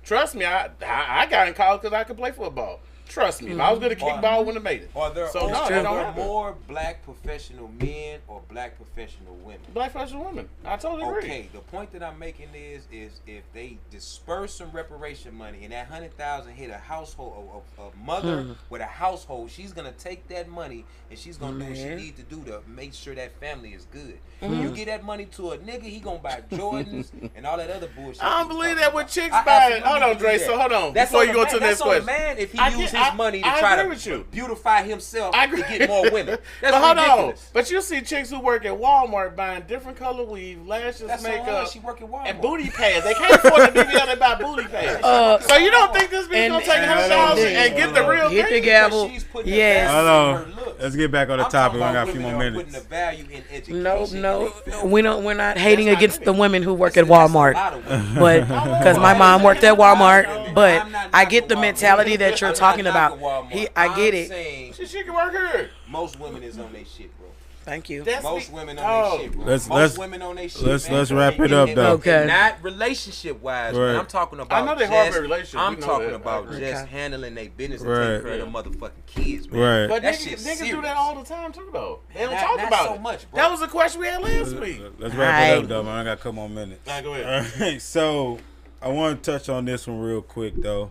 Trust me, I got in college because I could play football. Trust me, if I was good at kickball, wouldn't have made it.
Are there,
So
are
no,
there
that don't happen.
more black professional men or black professional women?
Black fashion woman. I totally agree.
Okay, the point that I'm making is if they disperse some reparation money and that 100,000 hit a household, a mother with a household, she's gonna take that money and she's gonna do what she
Man.
needs to do to make sure that family is good. You get that money to a nigga, he gonna buy Jordans and all that other bullshit.
I don't
you
believe
talking
that with
about.
chicks
I
buy it.
absolutely
Hold on,
believe
Dre.
that.
So hold on.
That's
Before
on
you
the
go
man-
to the next
that's on the
question.
man if he
I
uses
get-
his money to
I
try
agree
to
with you.
beautify himself
I
to
agree.
get more women. That's
But hold on.
ridiculous.
But you see chicks who work at Walmart buying different color weave, lashes,
That's on her.
makeup,
She work at Walmart.
and booty pads. They can't afford the BBL. They buy booty pads. So you don't think this bitch
and-
gonna take
and-
$100
and-
and get the real
Hit the
thing?
gavel.
She's putting
Yes.
the
Hold
value in
on.
her looks.
Let's get back on the
I'm
topic.
talking
We only got a
about
few
women
more
are
minutes.
putting the value in education.
No,
and
we don't. We're not hating
That's not
against the
women.
women who work at
That's a
Walmart,
lot of women.
but because my mom worked at Walmart. But
I'm not
I get the
knocking
mentality
Walmart.
that you're
I'm not
talking
knocking
about.
Walmart.
I get
I'm
it.
saying
She can work here.
most women is on their shit, bro.
Thank you.
Most women on their shit, bro. Most women on their shit.
Let's wrap it up, though.
Okay.
Not relationship wise,
Right.
man. I'm talking about.
I know they hard for relationship.
I'm
We know
talking
that.
about
Okay.
just handling their business and
Right.
taking care of the motherfucking kids, man.
Right.
But
That
niggas,
shit's
niggas do
serious.
that all the time too, though. They don't
Not-
talk
not
about
so
it.
much, bro.
That was a question we had last week.
Let's wrap it up, though, man. I got a couple more minutes.
All right, go ahead.
All right, so I want to touch on this one real quick, though.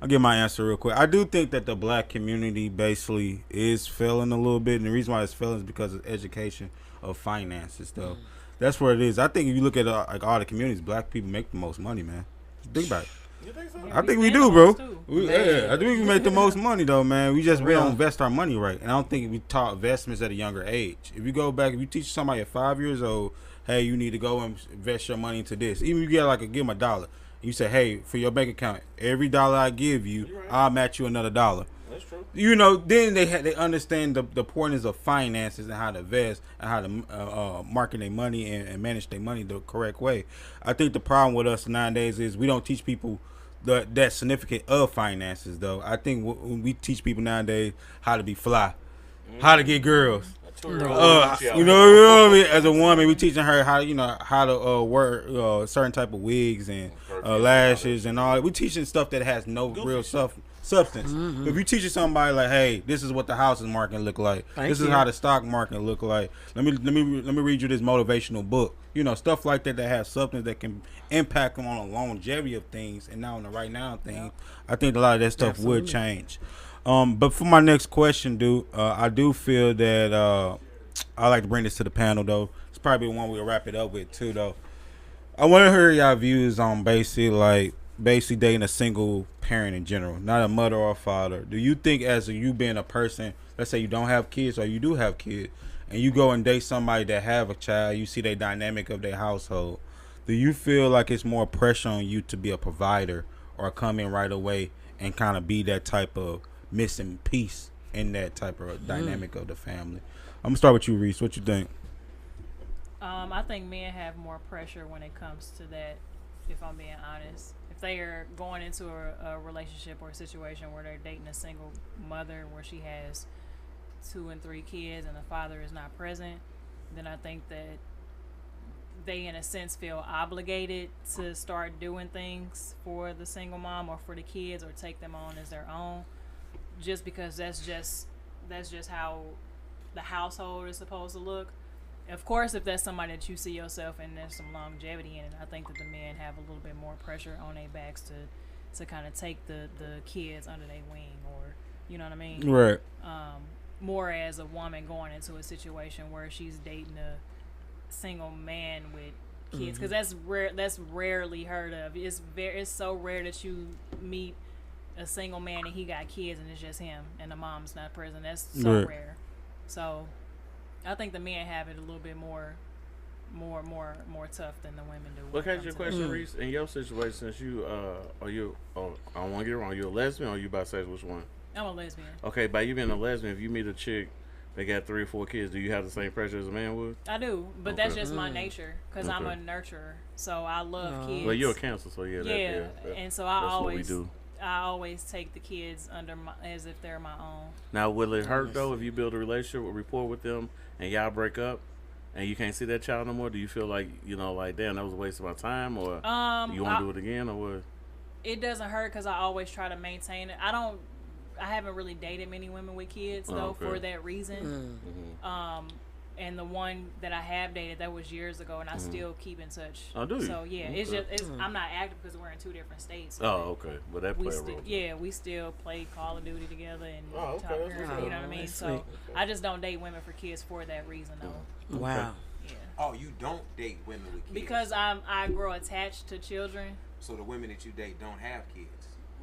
I'll give my answer real quick. I do think that the black community basically is failing a little bit, and the reason why it's failing is because of education of finances, though. That's what it is. I think if you look at like all the communities, black people make the most money, man. Think about it.
You think so?
I think we
spend
do,
the
bro.
most, too.
I think we make the most money, though, man. We don't invest our money right, and I don't think we taught investments at a younger age. If you go back, if you teach somebody at 5 years old, hey, you need to go and invest your money into this. Even if you get give them a dollar, you say, hey, for your bank account, every dollar I give you, I'll match you another dollar.
That's true.
You know, then they understand the importance of finances and how to invest and how to market their money and manage their money the correct way. I think the problem with us nowadays is we don't teach people that significant of finances, though. I think when we teach people nowadays how to be fly, how to get girls. You know what I mean? As a woman, we teaching her how to wear certain type of wigs and lashes and all that. We teaching stuff that has no real substance. If you teaching somebody like, hey, this is what the housing market look like. This is how the stock market look like. Let me read you this motivational book. You know, stuff like that has substance that can impact them on the longevity of things and not on the right now thing. I think a lot of that stuff would change. But for my next question, dude, I do feel that I like to bring this to the panel, though. It's probably one we'll wrap it up with, too, though. I want to hear y'all views on basically dating a single parent in general, not a mother or a father. Do you think as you being a person, let's say you don't have kids or you do have kids, and you go and date somebody that have a child, you see the dynamic of their household, do you feel like it's more pressure on you to be a provider or come in right away and kind of be that type of missing piece in that type of dynamic of the family? I'm gonna start with you, Reese. What you think?
I think men have more pressure when it comes to that, if I'm being honest. If they are going into a relationship or a situation where they're dating a single mother where she has 2 and 3 kids and the father is not present, then I think that they in a sense feel obligated to start doing things for the single mom or for the kids or take them on as their own, just because that's just how the household is supposed to look. Of course, if that's somebody that you see yourself and there's some longevity in it, I think that the men have a little bit more pressure on their backs to kind of take the kids under their wing, or you know what I mean?
Right.
More as a woman going into a situation where she's dating a single man with kids, because that's rare. That's rarely heard of. It's so rare that you meet a single man and he got kids and it's just him and the mom's not present. That's so rare. So I think the men have it a little bit more tough than the women do.
Look at your question, Reese. In your situation, since you I don't want to get it wrong. You a lesbian or you bisexual? Which one?
I'm a lesbian.
Okay, by you being a lesbian, if you meet a chick that got 3 or 4 kids, do you have the same pressure as a man would?
I do, but that's just my nature, because I'm a nurturer. So I love kids.
Well, you're a Cancer, so
and so I always take the kids as if they're my own.
Now, will it hurt though if you build a relationship or rapport with them and y'all break up and you can't see that child no more? Do you feel like, like, damn, that was a waste of my time, or you want to do it again, or what?
It doesn't hurt because I always try to maintain it. I haven't really dated many women with kids for that reason. And the one that I have dated, that was years ago, and I still keep in touch.
Oh, do you?
So yeah, it's I'm not active because we're in 2 different states.
Oh, okay. Well, that play a role.
Yeah, we still play Call of Duty together and talk to her, you know what I mean? So I just don't date women for kids for that reason, though.
Wow.
Yeah.
Oh, you don't date women with kids?
Because I grow attached to children.
So the women that you date don't have kids?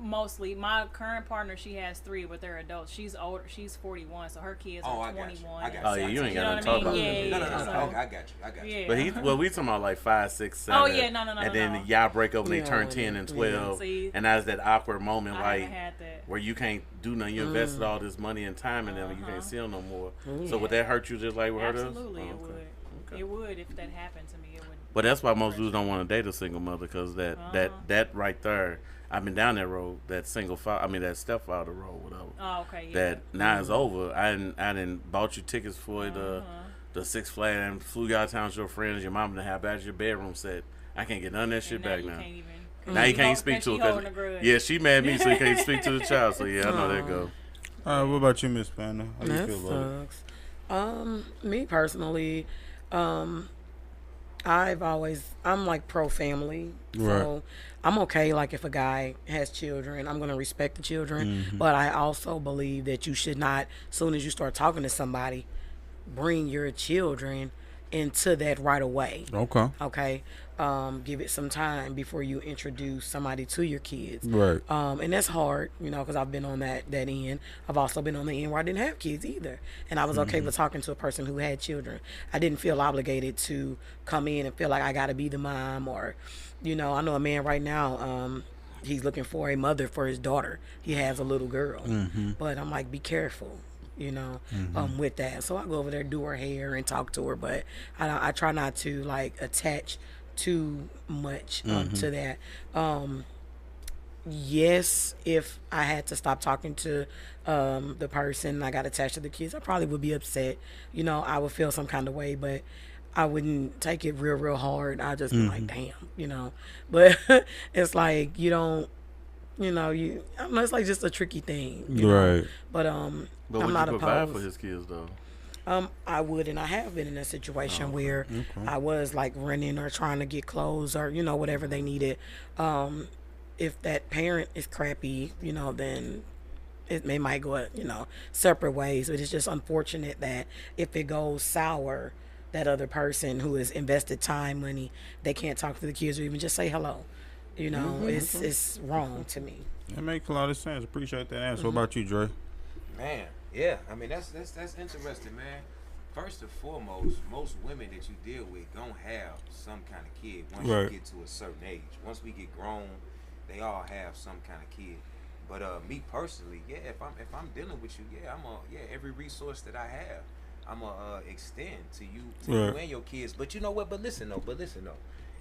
Mostly. My current partner, she has 3, but they're adults. She's older. She's 41, so her kids are 21.
I got you.
Oh, yeah, you ain't got to talk about
it.
No, I got you.
Yeah.
But we talking about like 5, 6, 7.
Oh, yeah, no.
And then y'all break up when they turn 10 and 12.
See,
and that's that awkward moment,
I haven't had that.
where you can't do nothing. You invested all this money and time in them, and you can't see them no more. So would that hurt you just like it hurt us?
Absolutely, it would.
Okay.
It would if that happened to me. It would.
But that's why most dudes don't want to date a single mother, because that right there. I've been down that road, that that stepfather road, whatever.
Oh, okay. Yeah.
That now is over. I didn't bought you tickets for the Six Flags and flew you out of town with your friends. Your mom didn't have back your bedroom set. I can't get none of that shit back now. Now you can't speak to her. Yeah, she mad at me, so you can't speak to the child. So yeah, I know that go.
What about you, Miss Panda? How you
That
feel about it?
sucks. Me personally, I'm like pro family, so
Right.
I'm okay. Like if a guy has children, I'm gonna respect the children, but I also believe that you should not, as soon as you start talking to somebody, bring your children into that right away.
Okay.
Okay. Give it some time before you introduce somebody to your kids.
Right.
And that's hard, because I've been on that end. I've also been on the end where I didn't have kids either. And I was okay with talking to a person who had children. I didn't feel obligated to come in and feel like I got to be the mom or, I know a man right now, he's looking for a mother for his daughter. He has a little girl. But I'm like, be careful. With that. So I go over there, do her hair and talk to her, but I try not to like attach too much to that. Yes, if I had to stop talking to the person and I got attached to the kids, I probably would be upset. I would feel some kind of way, but I wouldn't take it real hard. I just be like, damn, But it's like you don't, I don't know, it's like just a tricky thing,
Right.
But
But
I'm
would
not
you provide
opposed.
for his kids though?
I would, and I have been in a situation where I was like running or trying to get clothes or whatever they needed. If that parent is crappy, then it might go separate ways. But it's just unfortunate that if it goes sour, that other person who has invested time, money, they can't talk to the kids or even just say hello. It's wrong to me.
That makes a lot of sense. Appreciate that answer. What about you, Dre?
Man, yeah. I mean, that's interesting, man. First and foremost, most women that you deal with gonna have some kind of kid once
Right.
you get to a certain age. Once we get grown, they all have some kind of kid. But me personally, yeah, if I'm dealing with you, every resource that I have, I'm gonna extend to you
Right.
and your kids. But you know what? But listen though,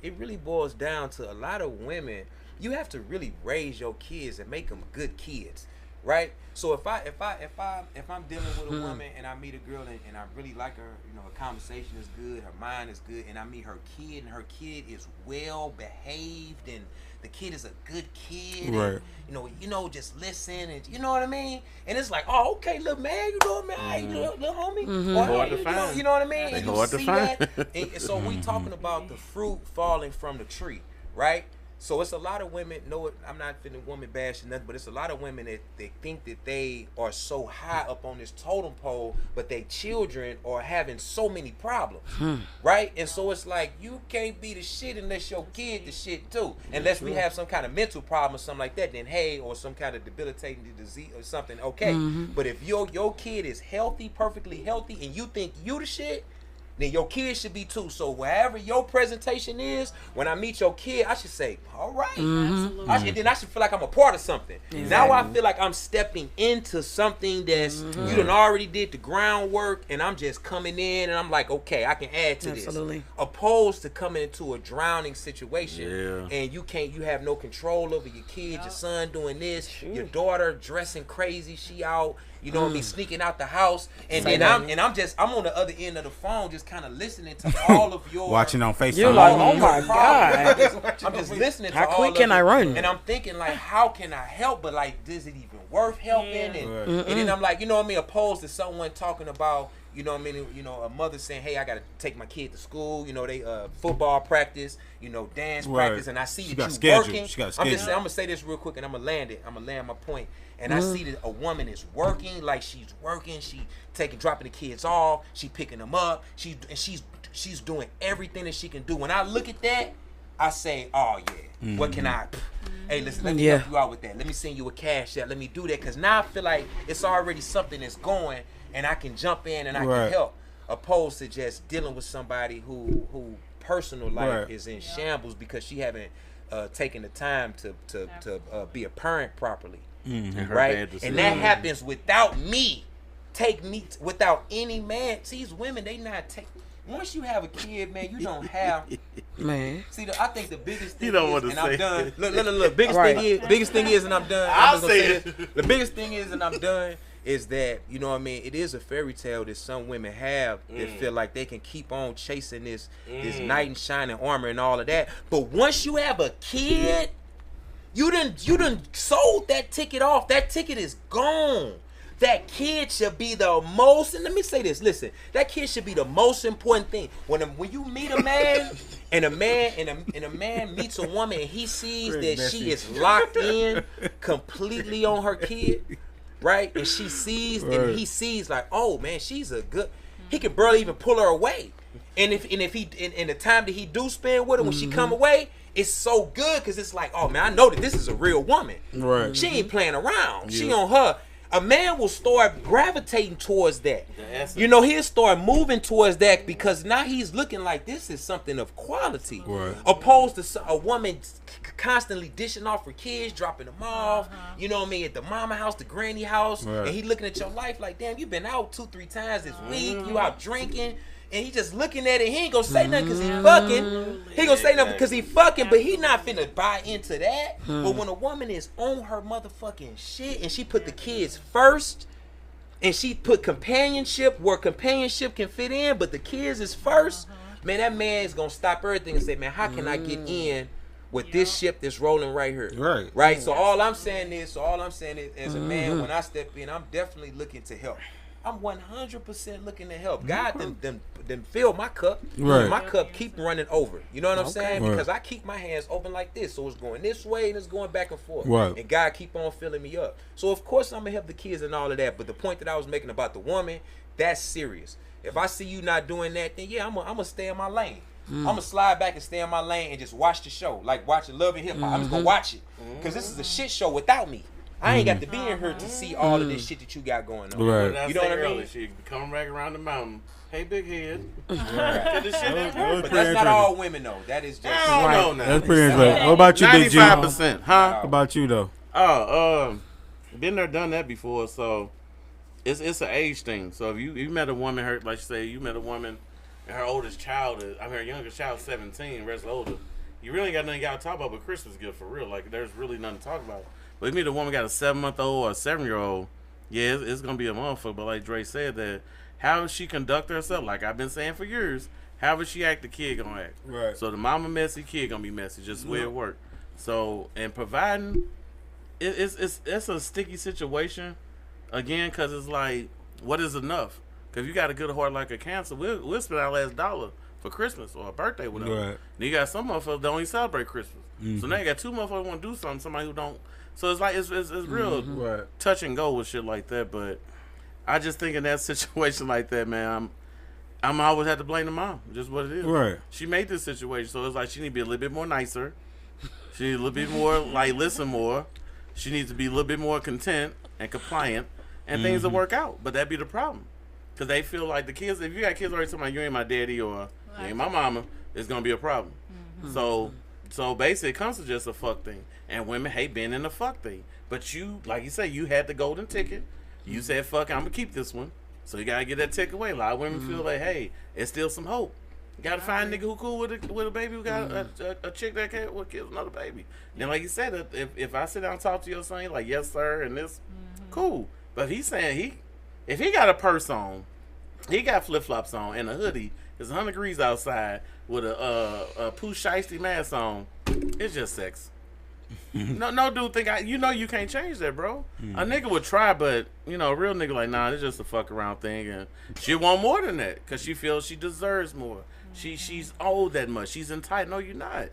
it really boils down to a lot of women. You have to really raise your kids and make them good kids, right? So if I'm dealing with a woman and I meet a girl and I really like her, her conversation is good, her mind is good, and I meet her kid and her kid is well behaved and the kid is a good kid,
Right.
and, just listen and you know what I mean. And it's like, oh, okay, little man, you know what I mean, little homie, or,
Hard to
hey,
find.
you know what I mean.
They
And you
hard to
see
find.
that, and so we talking about the fruit falling from the tree, right? So it's a lot of women. No, I'm not finna woman bashing nothing, but it's a lot of women that they think that they are so high up on this totem pole, but they children are having so many problems, right? And so it's like you can't be the shit unless your kid the shit too. Unless we have some kind of mental problem or something like that, then hey, or some kind of debilitating disease or something, okay. But if your kid is healthy, perfectly healthy, and you think you the shit, then your kid should be too. So wherever your presentation is, when I meet your kid, I should say, all right.
Absolutely.
Then I should feel like I'm a part of something. Now I feel like I'm stepping into something that's you done already did the groundwork, and I'm just coming in, and I'm like, okay, I can add to
Absolutely.
this. Opposed to coming into a drowning situation,
Yeah.
and you have no control over your kids. Your son doing this, your daughter dressing crazy, she out. You know what I mean, sneaking out the house, and then I'm on the other end of the phone, just kind of listening to all of your
Watching on FaceTime.
You're like,
all
oh
of
my
your problems.
God.
I'm just listening to
How
all
quick
of
can
it,
I run?
and I'm thinking like, how can I help? But like, is it even worth helping?
Yeah.
And then I'm like, you know what I mean, opposed to someone talking about, you know what I mean, a mother saying, hey, I gotta take my kid to school, they football practice, dance
Right.
practice, and I see
She
that
got
you
scheduled.
working.
She got
I'm
scheduled.
gonna say this real quick, and I'm gonna land it. I'm gonna land my point. And I see that a woman is working, like she's working, she dropping the kids off, she picking them up, she's doing everything that she can do. When I look at that, I say, oh yeah, what can I? Hey, listen, let me help you out with that. Let me send you a cash out. Let me do that, because now I feel like it's already something that's going, and I can jump in and I can help, opposed to just dealing with somebody who personal life is in shambles because she haven't taken the time to be a parent properly. Right, and that happens without me. Without any man. See, these women, they not take. once you have a kid, man, you don't have.
Man.
See, I think the biggest thing
You don't
is,
want to
and
say
I'm done.
it.
Look. Biggest thing is, and I'm done.
I'll
I'm just gonna
say it.
this. The biggest thing is, and I'm done, is that, you know what I mean? It is a fairy tale that some women have that feel like they can keep on chasing this knight in shining armor and all of that. But once you have a kid, you done sold that ticket off. That ticket is gone. That kid should be the most, and let me say this, listen, that kid should be the most important thing. When you meet a man, and a man meets a woman and he sees that she is locked in completely on her kid, right? And she sees, and he sees like, oh man, she's a good, he can barely even pull her away. And if he in the time that he do spend with her, when she come away, it's so good because it's like, oh man, I know that this is a real woman.
Right.
She ain't playing around. She on her. A man will start gravitating towards that. You know, he'll start moving towards that because now he's looking like this is something of quality.
Right.
Opposed to a woman constantly dishing off her kids, dropping them off, you know what I mean, at the mama house, the granny house, and he looking at your life like, damn, you been out 2-3 times this week, you out drinking. And he just looking at it. He ain't gonna say nothing because he fucking. He gonna say nothing because he fucking, but he not finna buy into that. But when a woman is on her motherfucking shit and she put the kids first, and she put companionship where companionship can fit in, but the kids is first, man, that man is gonna stop everything and say, man, how can I get in with this ship that's rolling right here? Right. So all I'm saying is, as a man, when I step in, I'm definitely looking to help. I'm 100% looking to help. God then fill my cup.
Right.
My cup keep running over. You know what I'm saying? Because I keep my hands open like this. So it's going this way and it's going back and forth.
Right.
And God keep on filling me up. So of course I'm going to help the kids and all of that. But the point that I was making about the woman, that's serious. If I see you not doing that, then yeah, I'm going to stay in my lane. I'm going to slide back and stay in my lane and just watch the show. Like watching Love and Hip Hop. I'm just going to watch it. Because this is a shit show without me. I ain't got to be in here to see all of this shit that you got going on.
Right.
You know what I mean?
She come back around the mountain. Hey, big head.
But that's not all women though. That is just
No.
That's pretty interesting. What about you, Big G?
95%, huh?
What about you though?
Been there, done that before. So it's an age thing. So if you met a woman, her like you say, you met a woman, and her oldest child is, her youngest child 17, rest older. You really got nothing you got to talk about but Christmas gift for real. Like there's really nothing to talk about. But if you meet a woman got a 7-month-old or a 7-year-old, yeah, it's gonna be a motherfucker. But like Dre said, that how she conduct herself, like I've been saying for years, however she act, the kid gonna act.
Right.
So the mama messy, kid gonna be messy, just the way it work. So and providing, it's a sticky situation, again, cause it's like, what is enough? Cause you got a good heart like a cancer, we'll spend our last dollar for Christmas or a birthday, whatever.
Right.
Then you got some motherfuckers that don't even celebrate Christmas. So now you got two motherfuckers want to do something, somebody who don't. So it's like it's real touch and go with shit like that. But I just think in that situation like that, man, I'm always have to blame the mom. Just what it is.
Right.
She made this situation, so it's like she need to be a little bit more nicer. She need a little bit more like listen more. She needs to be a little bit more content and compliant, and things will work out. But that'd be the problem, because they feel like the kids. If you got kids already talking about you ain't my daddy or you ain't my mama, it's gonna be a problem. So basically, it comes to just a fuck thing. And women hate being in the fuck thing. But you, like you say, you had the golden ticket. You said, fuck, I'm going to keep this one. So you got to get that ticket away. A lot of women feel like, hey, it's still some hope. You got to find a nigga who cool with a baby who got a chick that can't kill another baby. Then, like you said, if I sit down and talk to your son, like, yes, sir, and this, cool. But he's saying if he got a purse on, he got flip-flops on and a hoodie, it's 100 degrees outside with a Pooh Shiesty mask on, it's just sex. No dude think you can't change that, bro. A nigga would try, but a real nigga like, nah, it's just a fuck around thing, and she want more than that because she feels she deserves more. She's owed that much. She's entitled. No, you're not.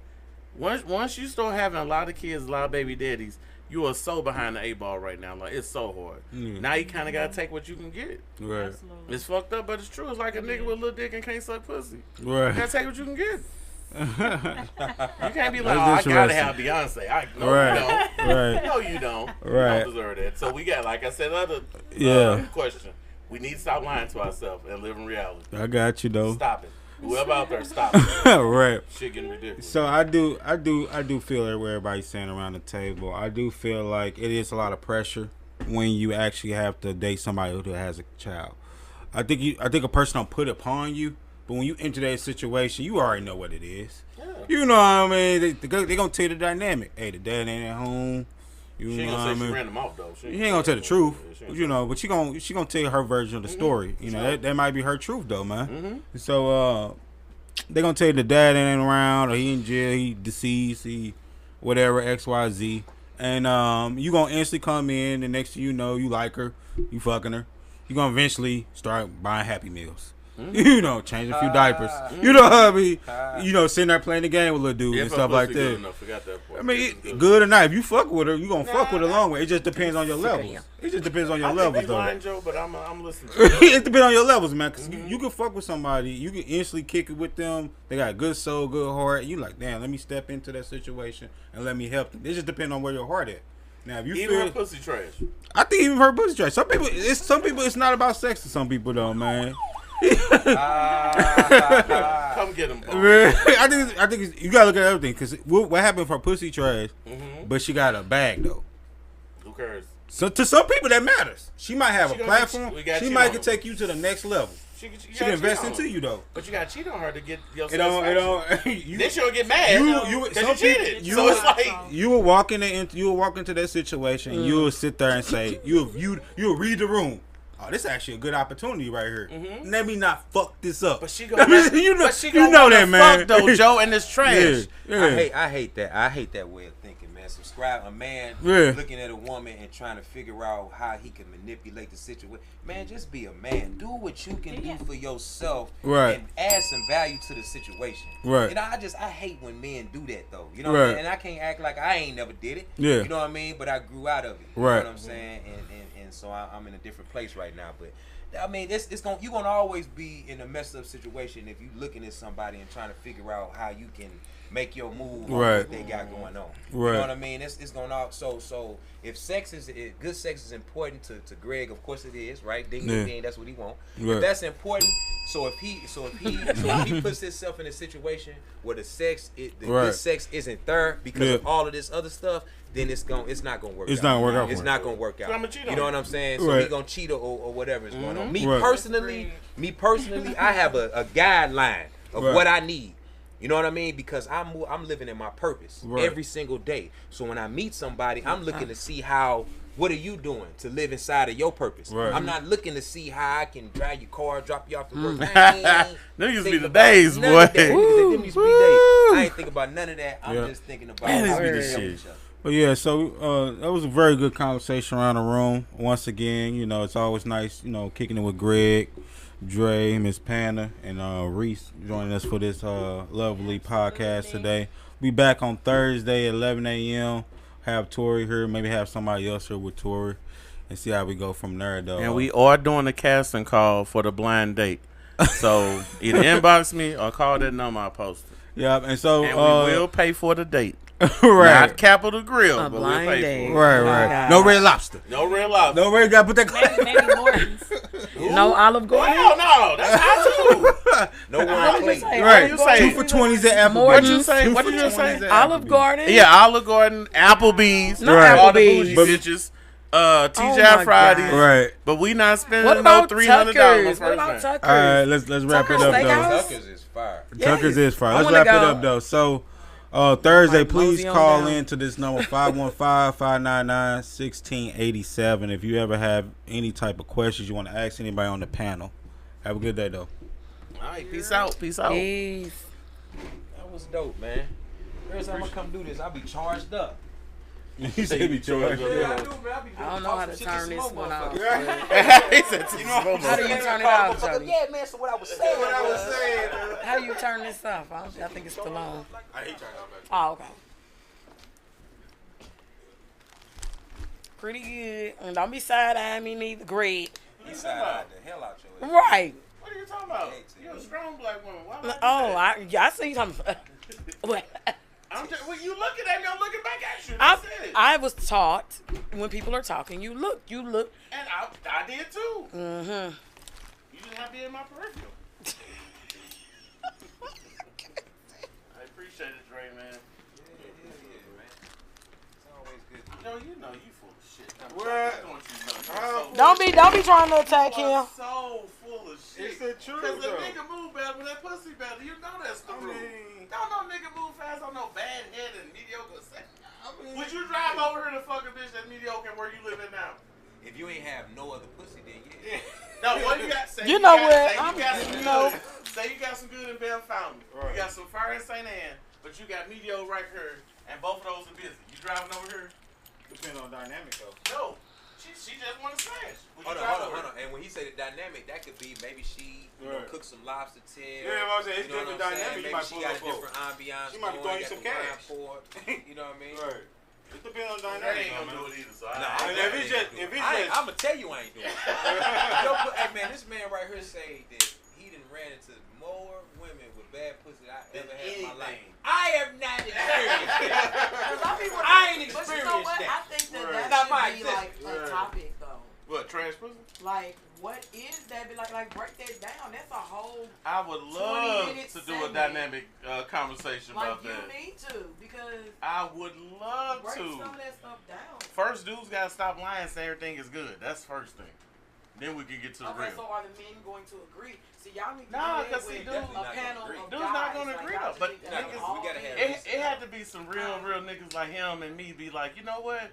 Once you start having a lot of kids, a lot of baby daddies, you are so behind the 8 ball right now. Like, it's so hard. Now you kind of gotta take what you can get.
Right.
Absolutely.
It's fucked up, but it's true. It's like a nigga with a little dick and can't suck pussy.
Right.
You gotta take what you can get. You can't be like, I gotta have Beyonce. You don't.
Right.
No, you don't.
Right.
You don't deserve that. So we got, like I said, other question. We need to stop lying to ourselves and live in reality.
I got you though.
Stop it. Whoever out there, stop it.
Right.
Shit getting ridiculous.
So I do feel that what everybody's saying around the table. I do feel like it is a lot of pressure when you actually have to date somebody who has a child. I think a person don't put it upon you, But when you enter that situation, you already know what it is. Yeah. You know what I mean? They gonna tell you the dynamic. Hey, the dad ain't at home. You
She ain't
know
gonna
what
say
I
she
mean?
ran them off though.
She ain't gonna tell the truth, you know. But she gonna tell you her version of the story. You know that might be her truth though, man. So they gonna tell you the dad ain't around, or he in jail, he deceased, he whatever XYZ, and you gonna instantly come in, and next thing you know, you like her, you fucking her, you gonna eventually start buying Happy Meals. You know, change a few diapers. You know what I mean? You know, sitting there playing the game with little dude and stuff like that.
Forgot that part.
I mean, good or not, if you fuck with her, you gonna fuck with her long way. It just depends on your levels. It just depends on your levels, though.
Lying, Joe, but I'm listening.
It depends on your levels, man. Cause you can fuck with somebody, you can instantly kick it with them. They got good soul, good heart. You like, damn, let me step into that situation and let me help them. It just depends on where your heart at. Now, if you
even
feel
her pussy trash.
I think even her pussy trash. Some people, it's not about sex to some people though, man.
Come get him,
I think you gotta look at everything because what happened for pussy trash, but she got a bag though.
Who cares?
So to some people that matters. She might have a platform. She might can take you to the next level. She can invest into you though.
But you gotta cheat on her to get your
satisfaction.
Then she'll get mad. You cheated. So it's like
you will walk into that situation and you will sit there and say you'll read the room. Oh, this is actually a good opportunity right here. Let me not fuck this up.
But she gonna,
you know that, man.
Fuck though, Joe, and it's trash.
Yeah.
I hate that. I hate that way of thinking, man. Subscribe a man looking at a woman and trying to figure out how he can manipulate the situation. Man, just be a man. Do what you can do for yourself, and add some value to the situation.
Right.
You know, I hate when men do that though. You know what I mean? And I can't act like I ain't never did it.
Yeah.
You know what I mean? But I grew out of it. You know what I'm saying? And so I'm in a different place right now. But I mean, you're gonna always be in a messed up situation if you looking at somebody and trying to figure out how you can make your move on what they got going on. You know what I mean? It's going on. So if good sex is important to Greg, of course it is, right? Ding ding ding, that's what he want. If that's important, so if he puts himself in a situation where the good sex isn't there because of all of this other stuff, then it's not gonna work.
It's not gonna work out.
It's not gonna work out. You know what I'm saying? So he gonna cheat or whatever is going on. Me personally, I have a guideline of what I need. You know what I mean? Because I'm living in my purpose every single day. So when I meet somebody, I'm looking to see what are you doing to live inside of your purpose? I'm not looking to see how I can drive your car, drop you off to work.
Them used to be the days, boy.
I ain't think about none of that. I'm just thinking about how we can help each other.
But yeah, so that was a very good conversation around the room. Once again, you know, it's always nice, you know, kicking it with Greg, Dre, Miss Panna, and Reese joining us for this lovely podcast today. We back on Thursday at 11 a.m. Have Tori here, maybe have somebody else here with Tori, and see how we go from there, though.
And we are doing a casting call for the blind date. So either inbox me or call that number I posted.
Yeah, and so
we will pay for the date.
Right.
Not Capital Grill, but we'll pay
date.
for it.
Right. No Red Lobster.
No Red Lobster.
No Red. Got to put that.
Maybe Morton's.
No Olive Garden.
Hell no, that's hot too.
No one plate.
Right.
You say
2 for 20s at Applebee's.
What you say? What did you say?
Olive Garden.
Yeah, Olive Garden, Applebee's,
No
all the
Applebee's.
bougie bitches. TGI
my
Fridays.
God.
Right.
But we not spending
What
no
about
$300
Tuckers?
for
What about Tuckers?
All right. Let's wrap it up though.
Tuckers is fire.
Tuckers is fire.
I
Let's
wanna
wrap it
go.
up though. So Thursday,
Like
please
mosey on
call
down.
in to this number 515-599-1687 if you ever have any type of questions you want to ask anybody on the panel. Have a good day though.
All right, peace out. Peace out.
Peace.
That was dope, man. Every time I come do this, I'll be charged up.
You said be charged.
Yeah, I do, man.
I don't know how to turn this one off.
He said,
How do you turn it off, Jody?
Yeah, man. So what I was saying.
How do you turn this off? I think it's still on.
I hate turning off.
Oh, okay. Pretty good. And don't be side-eyeing me neither. Great.
He side the hell out your ass.
Right.
What are you talking about? You're a strong black woman. Why would
Oh, I see something.
well, you looking at me, I'm looking back at you. That's it.
I was taught when people are talking, you look.
And I did too.
Mm-hmm.
You just have to be in my peripheral. I appreciate it, Dre, man.
Yeah, man. It's always good.
Yo, you know you full of shit.
What?
Don't be trying to attack him.
So full of shit.
It's the truth,
Because the
though.
nigga move bad, but that that pussy better. You know that's the rule. Don't no nigga move fast on no bad head and mediocre sex. Would you drive over here to fuck a bitch that's mediocre where you living now?
If you ain't have no other pussy, then yeah.
No, what you got? Say
You know what?
Say you got some good. Say you got some good in Bell Fountain.
Right.
You got some fire in St. Anne, but you got mediocre right here, and both of those are busy. You driving over here?
Depends on dynamic though.
No. She just want to smash.
Hold on. And when he say the dynamic, that could be maybe she cook some lobster tail.
Yeah, what I'm saying, it's different dynamic.
Maybe she got a different ambiance.
She might be throwing you some cash.
You know what I mean?
Right. It depends on
They
dynamic.
ain't gonna do it either. So
if it's just,
I'm gonna tell you I ain't doing it. Hey man, this man right here say that he done ran into more women with bad pussy than I ever had in my life. I have not experienced that. I ain't experienced
But you know what?
that.
I think that
Right.
that
Not
should be like a topic though.
What, trash pussy?
Like, what is that? Be like break that down. That's a whole.
I would love
20-minute
to do a
segment.
dynamic conversation
Like
about
you
that.
need to because
I would love
break
to.
some of that stuff down.
First, dudes gotta stop lying and say everything is good. That's the first thing. Then we can get to the
Okay,
real.
so are the men going to agree? See, y'all need to
Nah,
do that
'cause see,
with
dudes
a
not
panel
gonna agree.
of
Dudes
guys.
not gonna
Like,
agree
y'all
though,
just
but
need to
Nah,
have
'cause
all
we gotta
men.
have
It had to be some real niggas like him and me be like, you know what?